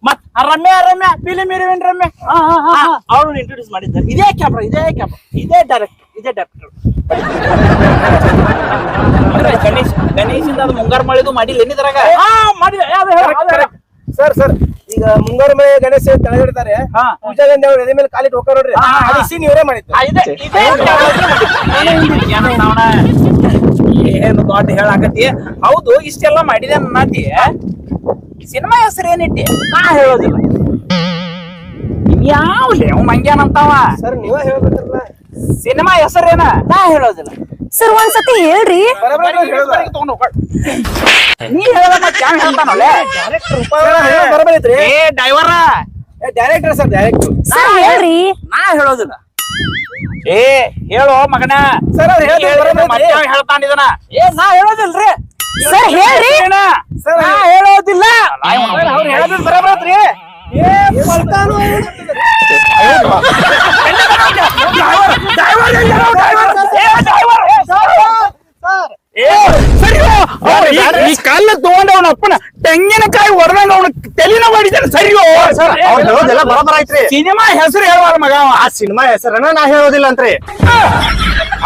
ಮತ್ ರಮ್ಯಾ ಫಿಲಿಮ್ ಹೀರೋಯಿನ್ ರಮ್ಯಾ ಅವ್ರನ್ನ ಇಂಟ್ರೊಡ್ಯೂಸ್ ಮಾಡಿದ್ದಾರೆ. ಇದೇ ಕ್ಯಾಮ್ರಾ ಇದೇ ಡೈರೆಕ್ಟರ್ ಗಣೇಶಿಂದ ಅದು ಮುಂಗಾರು ಮಾಡಿದ್ದು ಮಾಡಿಲ್ಲ ಏನಿದ್ರಾಗ ಮಾಡಿದ. ಸರ್ ಈಗ ಮುಂಗಾರು ಮಳೆ ಗಣೇಶ ತೆಳಗಿಡ್ತಾರೆ. ಪೂಜಾದಿಂದ ಅವ್ರು ಎದೆ ಮೇಲೆ ಕಾಲಿಟ್ಟು ಹೋಗ್ತಾರ ನೋಡ್ರಿ. ಅದು ಸೀನ್ ಇವರೇ ಮಾಡಿದ್ದು. ಏನು ದೊಡ್ಡ ಹೇಳಾಕತಿ. ಹೌದು ಇಷ್ಟೆಲ್ಲ ಮಾಡಿದೆ ಅನ್ನತಿ. ಸಿನಿಮಾ ಹೆಸರು ಏನಿಟ್ಟಿ? ನಾ ಹೇಳೋದಿಲ್ಲ. ಯಾವ್ಲಿ ಅವ್ ಮಂಗ್ಯಾನ ಅಂತಾವ. ಸರ್ ನೀವ ಹೇಳ್ಬೇಕಲ್ಲ ಸಿನಿಮಾ ಹೆಸರೇನ? ನಾ ಹೇಳೋದಿಲ್ಲ. ಸರ್ ಒಂದ್ಸತಿ ಹೇಳ್ರಿ. ನೀ ಹೇಳೋದ ಹೇಳ್ತಾನಲ್ಲ ಬರಬೈತ್ರಿ. ಏ driver director sir director sir ಹೇಳ್ರಿ. ನಾ ಹೇಳೋದಿಲ್ಲ. ಏ ಹೇಳೋ ಮಗನ. ಸರ್ ಅವ್ರು ಹೇಳ್ತಾನಿದನ. ಏ ನಾ ಹೇಳೋದಿಲ್ರಿ. ಸರ್ ಹೇಳ್ರಿ. ನಾ ಹೇಳೋದಿಲ್ಲ. ಅವ್ರು ಹೇಳೋದ್ ಬರಬೈತ್ರಿ. ಕಾಲ ತಗೊಂಡ ಅವನ ಅಪ್ಪನ ತೆಂಗಿನಕಾಯಿ ಹೊಡೆದಂಗ ಅವನ ತೆಲಿನ ಮಾಡಿದ್ದಾನೆ. ಸರಿಯೋ ಬರಬರ ಐತ್ರಿ. ಸಿನಿಮಾ ಹೆಸರು ಹೇಳುವ ಮಗ. ಆ ಸಿನಿಮಾ ಹೆಸರನ್ನ ನಾ ಹೇಳೋದಿಲ್ಲ ಅಂತ್ರಿ.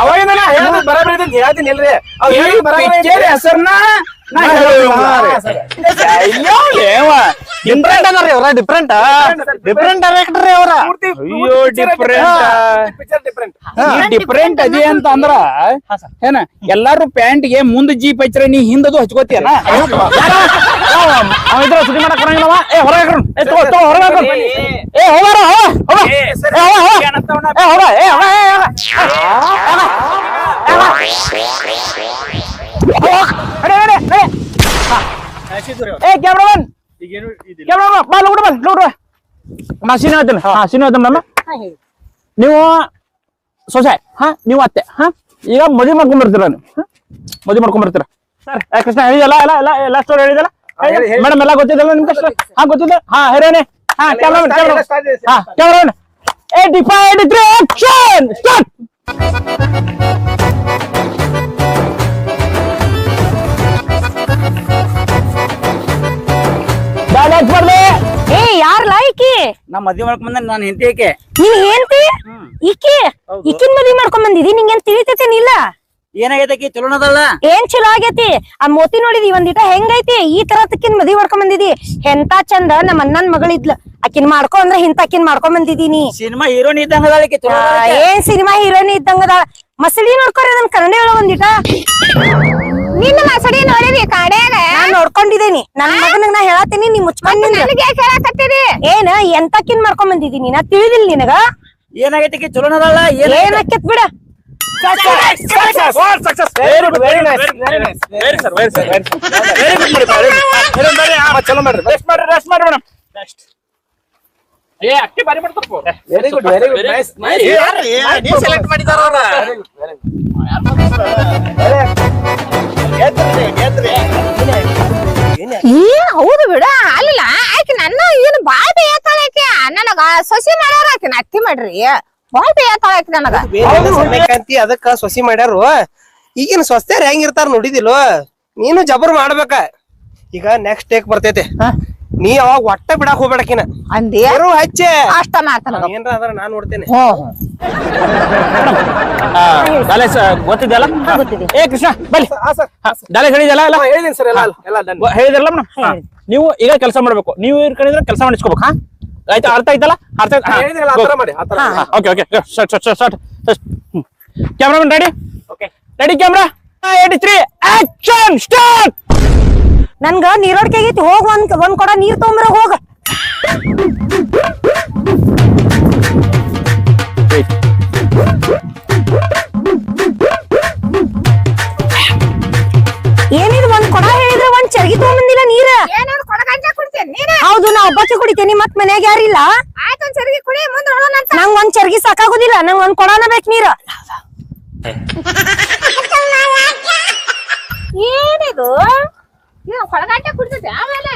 ಅವಾಗಿಂದ ನಾ ಹೇಳೋದು ಬರಬರಿ ಅಂತ ಹೇಳ್ತೀನಿ ಇಲ್ರಿ. ಹೆಸರನ್ನ ಡಿಫ್ರೆಂಟ್ ಅದಾರ್ರಿ ಅವ್ರ. ಡಿಫ್ರೆಂಟ್ ಡೈರೆಕ್ಟರ್ ಅವ್ರ. ಅಯ್ಯೋ ಡಿಫ್ರೆಂಟ್ ಅದೇ ಅಂತ ಅಂದ್ರ ಏನ ಎಲ್ಲಾರು ಪ್ಯಾಂಟ್ಗೆ ಮುಂದ್ ಜೀಪ್ ಹಚ್ಚಿರ ನೀ ಹಿಂದದು ಹಚ್ಕೋತಿಯನ. ಇದ್ರ ಸುದ್ದಿ ಮಾಡಕ್ ಬರಂಗಿಲ್ಲವ. ಏ ಹೊರಗೆ ಏ ಹೋಗಾರ ಏ ಕ್ಯಾಮ್ರಾಮನ್ ಬಾ ನೋಡ್ರ ನಾ ಸೀನ್ ಹೇಳ್ತೇನೆ. ನೀವು ಸೊಸೆ ನೀವು ಅತ್ತೆ ಈಗ ಮದುವೆ ಮಾಡ್ಕೊಂಡ್ಬರ್ತೀರ. ಸರ್ ಕೃಷ್ಣ ಹೇಳಿದಲ್ಲ ಎಲ್ಲ ಸ್ಟೋರಿ ಹೇಳಿದಲ್ಲ ಮೇಡಮ್ ಎಲ್ಲ ಗೊತ್ತಿದ್ದಲ್ಲ ನಿಮ್ಗೆ? ಗೊತ್ತಿದ್ದ ಹೀರೋನೆ ಕ್ಯಾಮ್ರಾಮನ್ 85, 83, action! Start! Dialogue ಬರ್ಲಿ. ಏ ಯಾರ್ ಲಾಯ್ಕಿ ನಾ ಮದ್ವೆ ಮಾಡ್ಕೊಂಡ್ ಬಂದ ನಾನು ಹೆಂಡತಿ ಏಕೆ ನೀನ್ ಏನ್ತಿ ಈಕಿ ಈಕಿನ್ ಮದ್ವಿ ಮಾಡ್ಕೊಂಡ್ ಬಂದಿದಿ ನಿಂಗೇನ್ ತಿಳಿತೈತೇನಿಲ್ಲ ಏನಾಗೈತಕಿ ಚಲೋನದಲ್ಲ ಏನ್ ಚಲೋ ಆಗೈತಿ ಆ ಮೋತಿ ನೋಡಿದಿ ಒಂದಿಟ ಹೆಂಗೈತಿ ಈ ತರ ತಕ್ಕಿನ್ ಮದ್ವಿ ಮಾಡ್ಕೊಂಡ್ ಬಂದಿದಿ ಎಂತ ಚಂದ ನಮ್ಮ ಅಣ್ಣನ್ ಮಗಳಿದ್ಲ ಆಕಿನ್ ಮಾಡ್ಕೊ ಅಂದ್ರ ಇಂತಕಿನ್ ಮಾಡ್ಕೊಂಡ್ ಬಂದಿದೀನಿ ಸಿನಿಮಾ ಹೀರೋನಿ ಇದ್ದಂಗ ಅದಾಳಕಿ ಚಲೋ ಏನ್ ಸಿನಿಮಾ ಹೀರೋಯಿನ್ ಇದ್ದಂಗದ ಮಸಳಿ ನೋಡ್ಕೊರಿ ಅದನ್ ಕನ್ನಡ ಹೇಳೋ ಒಂದಿಟ ನಿನ್ನ ಮಸಡಿ ನೋಡಿವಿ ಕಾಡ್ಯಾಗ ನಾನ್ ನೋಡ್ಕೊಂಡಿದ್ದೀನಿ ನನ್ ಮಗನಿಗೆ ನಾ ಹೇಳತ್ತೀನಿ ನೀ ಮುಚ್ಕೊಂಡ್ ನನಗೆ ಯಾಕೆ ಹೇಳಕತ್ತೀರಿ ಏನ ಎಂತಕಿನ್ ಮಾಡ್ಕೊಂಡ್ ಬಂದಿದೀನಿ ನಾ ತಿಳಿದಿಲ್ಲ ನಿನಗ ಏನಾಗೈತಕಿ ಚಲೋನದಲ್ಲ ಏನ್ ಆಕೇತ್ ಬಿಡ ಚಲೋ ಮಾಡ್ರಿ ರೆಸ್ಟ್ ಮಾಡ್ರಿ ಮೇಡಮ್ ನೆಕ್ಸ್ಟ್ ಏ ಅಕ್ಕಿ ಬಾರಿ ಮಾಡ್ತಾರಪ್ಪ ವೆರಿ ಗುಡ್ ನೈಸ್ ಸೆಲೆಕ್ಟ್ ಮಾಡಿದಾರ ಅವ್ರ ಏ ಹೌದು ಬಿಡ ಅಲ್ಲ ಆಕಿ ನನ್ನ ಏನು ಬಾಳ್ ಬೇಯತ್ತಾಳ ಆಕಿ ನನಗ ಸೊಸಿ ಮಾಡ್ಯಾರ ಆಕಿ ಅತ್ತಿ ಮಾಡ್ರಿ ಬಾಳ್ ಬೇಯತ್ತಾಳ ಆಕಿ ನನಗ ಸಮಯಕ್ಕಂತಿ ಅದಕ್ಕ ಸೊಸಿ ಮಾಡ್ಯಾರು ಈಗಿನ ಸ್ವಸ್ಥ್ಯಾರ ಹೆಂಗಿರ್ತಾರ ನೋಡಿದಿಲ್ವ ನೀನು ಜಬರ್ ಮಾಡ್ಬೇಕ ಈಗ ನೆಕ್ಸ್ಟ್ ಟೇಕ್ ಬರ್ತೈತೆ ನೀ ಅವಾಗ ಒಟ್ಟ ಬಿಡಾಕ್ ಹೋಗ್ಬೇಡಕಿನ ಅಂದಿ ಹಚ್ಚೆ ಅಷ್ಟ ಮಾತನ ಏನ್ರ ಅದ್ರ ನಾನ್ ನೋಡ್ತೇನೆ ಗೊತ್ತಿದ್ದಲ್ಲ ಗೊತ್ತಿದೆ. ಏ ಕೃಷ್ಣ ಬನ್ನಿ ಡಾಲೆ ಹೇಳಿದಲ್ಲ ಎಲ್ಲ ಹೇಳಿದೀನಿ ಸರ್ ಎಲ್ಲ ಡನ್ ಹೇಳಿದ್ರಲ್ಲ ಮೇಡಮ್ ನೀವು ಈಗ ಕೆಲಸ ಮಾಡ್ಬೇಕು ನೀವು ಇರ್ಕೊಂಡಿದ್ರೆ ಕೆಲಸ ಮಾಡಿಸ್ಕೋಬೇಕು ಹಾ ಆಯ್ತಾ ಅರ್ಥ ಆಯ್ತಲ್ಲ ಅರ್ಥ ಹೇಳಿದ್ರಲ್ಲ ಆ ತರ ಮಾಡಿ ಆ ತರ okay okay start cameraman ready okay ready camera 83 action start ನನ್ಗ ನೀರೋಡ್ಕೆ ಆಗೈತಿ ಹೋಗ್ ಒಂದ್ ಕೊಡ ನೀರ್ ತೊಗೊಂಬರ ಹೋಗ ಏನಿದು ಒಂದ್ ಕೊಡ ಹೇಳಿದ್ರೆ ಒಂದ್ ಚರ್ಗಿ ತಗೊಂಬಂದಿಲ್ಲ ನೀರ ಏನಾದ್ರು ಕೊಡಗಂಜ ಕುಡ್ತೇನೆ ನೀನ ಹೌದು ನಾ ಒಬ್ಬಕ್ಕೆ ಕುಡಿತೇನಿ ಮತ್ ಮನ್ಯಾಗ ಯಾರಿಲ್ಲ ಆಯ್ತು ಒಂದ್ ಸರಿಗೆ ಕುಡಿ ಮುಂದೆ ನೋಡೋಣ ಅಂತ ನಂಗ್ ಒಂದ್ ಚರ್ಗಿ ಸಾಕಾಗುದಿಲ್ಲ ನಂಗ್ ಒಂದ್ ಕೊಡನ ಬೇಕ್ ನೀರ ಏನಿದು ನೀವು ಕೊಡಗಂಜ ಕುಡ್ತೈತೆ ಆಮೇಲೆ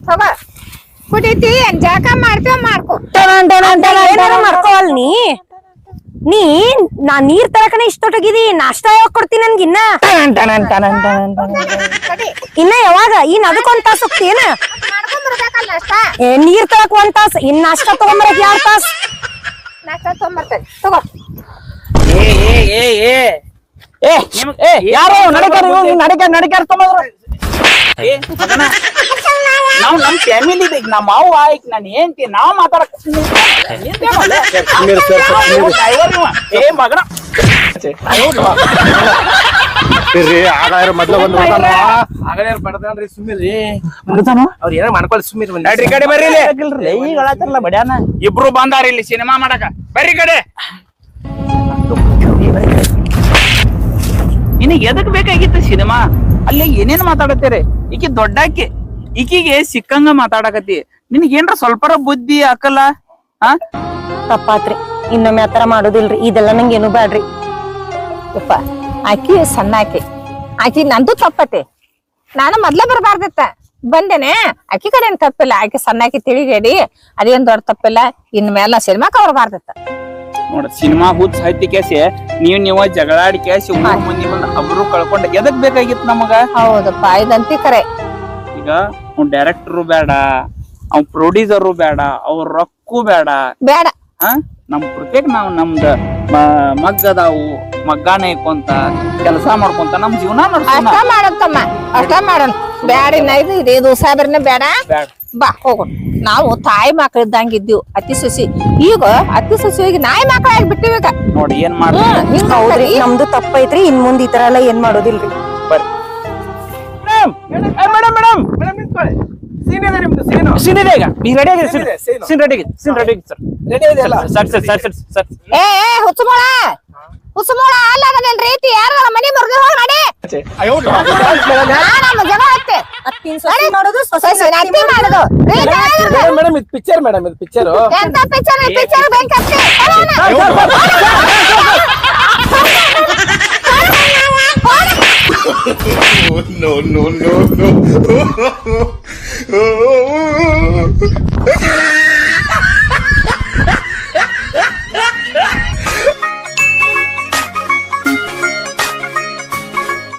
ತಗೋ ಕುಡಿತಿ ಜಾಕ ಮಾಡ್ತೇವ ಮಾಡ್ಕೊ ಏನಾರ ಮಾಡ್ಕೋವಲ್ ನೀ ನಾ ನೀರ್ ತರಕನೆ ಇಷ್ಟೊಟ್ಟೋಗಿದಿ ನಾಷ್ಟಾ ಯಾವಾಗ ಕೊಡ್ತೀನಿ ನನ್ಗಿನ್ನ ಇನ್ನ ಯಾವಾಗ ಇನ್ ಅದಕ್ಕೊಂದ್ ತಾಸ್ ಹೋಗ್ತೀನ ಮಾಡ್ಕೊಂಡ್ ಬರ್ಬೇಕಲ್ಲ ನಾಷ್ಟ ನೀರ್ ತರಕ್ ಒಂದ್ ತಾಸ್ ಇನ್ ನಾಷ್ಟಾ ತಗೊಂಬರಕ್ 2 ತಾಸ್ ನಾಷ್ಟ ತೊಗೊಂಬರ್ತೇನೆ ತಗೋ ಯಾರು ನಡಿಕಾರ ತೊಗೊಂಡ್ರು ನಾವ್ ನಮ್ ಫ್ಯಾಮಿಲಿ ನಮ್ಮ ಅವ್ವ ಆಯ್ತು ನಾನು ಹೆಂಡ್ತಿ ನಾವ್ ಮಾತಾಡಕ್ ಏ ಮಗನ ಮೊದ್ಲು ಬಂದು ಆಗಲೇ ಬಡದಾನ್ರಿ ಸುಮ್ಮಿರಿ ಅವ್ರ ಏನ ಮಾಡ್ಕೊಳ್ಳಿ ಸುಮ್ಮಿರಿ ನಡ್ರಿ ಕಡೆ ಬರ್ರಿ ಈಗ ಹೇಳತ್ತಿರಲ್ಲ ಬಡ್ಯಾನ ಇಬ್ರು ಬಂದಾರ ಇಲ್ಲಿ ಸಿನಿಮಾ ಮಾಡಕ ಬರ್ರಿ ಕಡೆ ನಿನಗೆ ಎದಕ್ ಬೇಕಾಗಿತ್ತು ಸಿನಿಮಾ ಅಲ್ಲಿ ಏನೇನ್ ಮಾತಾಡತ್ತೀರಿ ಈಕಿ ದೊಡ್ಡಾಕಿ ಈಕಿಗೆ ಸಿಕ್ಕಂಗ ಮಾತಾಡಕತ್ತಿ ನಿನಗೇನ್ರ ಸ್ವಲ್ಪರ ಬುದ್ಧಿ ಅಕ್ಕಲ್ಲ ಹಾ ತಪ್ಪಾತ್ರಿ ಇನ್ನೊಮ್ಮೆ ಆತರ ಮಾಡೋದಿಲ್ರಿ ಇದೆಲ್ಲ ನಂಗೇನು ಬ್ಯಾಡ್ರಿ ಯಪ್ಪ ಆಕಿ ಸಣ್ಣ ಆಕಿ ನಂದು ತಪ್ಪತೆ ನಾನು ಮೊದ್ಲ ಬರ್ಬಾರ್ದತ್ತ ಬಂದೇನೆ ಆಕಿ ಕಡೆನ್ ತಪ್ಪಿಲ್ಲ ಆಕಿ ಸಣ್ಣಾಕಿ ತಿಳಿಗೇಡಿ ಅದೇನ್ ದೊಡ್ಡ ತಪ್ಪಿಲ್ಲ ಇನ್ ಮೇಲೆ ಸಿನಿಮಾಕ ಬರ್ಬಾರ್ದತ್ತ ನೋಡ ಸಿನಿಮಾ ಹುಚ್ಚ ಸಾಹಿತ್ಯ ಕೇಸಿ ನೀವ ಜಗಳಾಡಿ ಕೇಸಿ ಊರ್ ಮಂದಿ ಬಂದ ಅಬ್ರು ಕಳ್ಕೊಂಡ ಎದಕ್ ಬೇಕಾಗಿತ್ತು ನಮಗ ಹೌದಪ್ಪ ಇದಂತಿ ಕರೆ ಈಗ ಅವ್ನ ಡೈರೆಕ್ಟರು ಬೇಡ ಅವ್ನ ಪ್ರೊಡ್ಯೂಸರು ಬೇಡ ಅವ್ರ ರೊಕ್ಕೂ ಬೇಡ ಬೇಡ ಹಾ ನಮ್ ಪ್ರತ್ಯೇಕ ನಾವ್ ನಮ್ದ ಮಗ್ಗದಾವು ಮಗ್ಗಾನ ಇಕ್ಕೊಂತ ಕೆಲಸ ಮಾಡ್ಕೊಂತ ನಮ್ ಜೀವನ ಅಷ್ಟ ಮಾಡತ್ತಮ್ಮ ಅಷ್ಟ ಮಾಡೋಣ ಬ್ಯಾಡ ಇದು ಸಾಬ್ರನ್ನ ಬೇಡ ಬೇಡ ಬಾ ಹೋಗೋಣ ನಾವು ತಾಯಿ ಮಕ್ಳಿದ್ದಂಗಿದ್ದೀವಿ ಅತಿ ಸೊಸಿ ಈಗ ಅತಿ ಸೊಸಿ ಹೋಗಿ ನಾಯಿ ಮಕ್ಕಳಾಗಿ ಬಿಟ್ಟಿವಿ ಈಗ ನೋಡಿ ಏನ್ ಮಾಡ್ರಿ ಹೌದ್ರಿ ನಮ್ದು ತಪ್ಪೈತ್ರಿ ಇನ್ ಮುಂದ್ ಈ ತರ ಎಲ್ಲ ಏನ್ ಮಾಡೋದಿಲ್ರಿ ಬರ್ರಿ ಮೇಡಮ್ ಮೇಡಮ್ ಮೇಡಮ್ ನಿಂತ್ಕೊಳ್ಳಿ ಸೀನ್ ಇದೆ ನಿಮ್ದು ಸೀನು ಸೀನ್ ಇದೆ ಈಗ ಈಗ ರೆಡಿ ಆಗಿದೆ ಇದೆ, scene. Scene ready sir ready ಇದೆ ಅಲ್ಲ ಸರ್ ಏ ಹುಚ್ಚುಮೋಳ ಅಲ್ಲ ಅದನ್ನ ರೀತಿ ಯಾರ ಮನೆ ಮುರಿದು ಹೋಗಿ ನಡಿ ನಮ್ಮ ಜನ ಹತ್ತೆ ಮಾಡೋದು ಸೊಸೆ ನತ್ತಿ ಮಾಡುದು ರೀ, ಚೆನ್ನಾಗಿರುತ್ತೆ. ಮೇಡಮ್ ಇದು ಪಿಕ್ಚರ್ ಮೇಡಮ್ ಇದು ಪಿಕ್ಚರ್ ಎಂತ ಪಿಕ್ಚರ್ ಬೇಕಂತೆ no, no, no, no.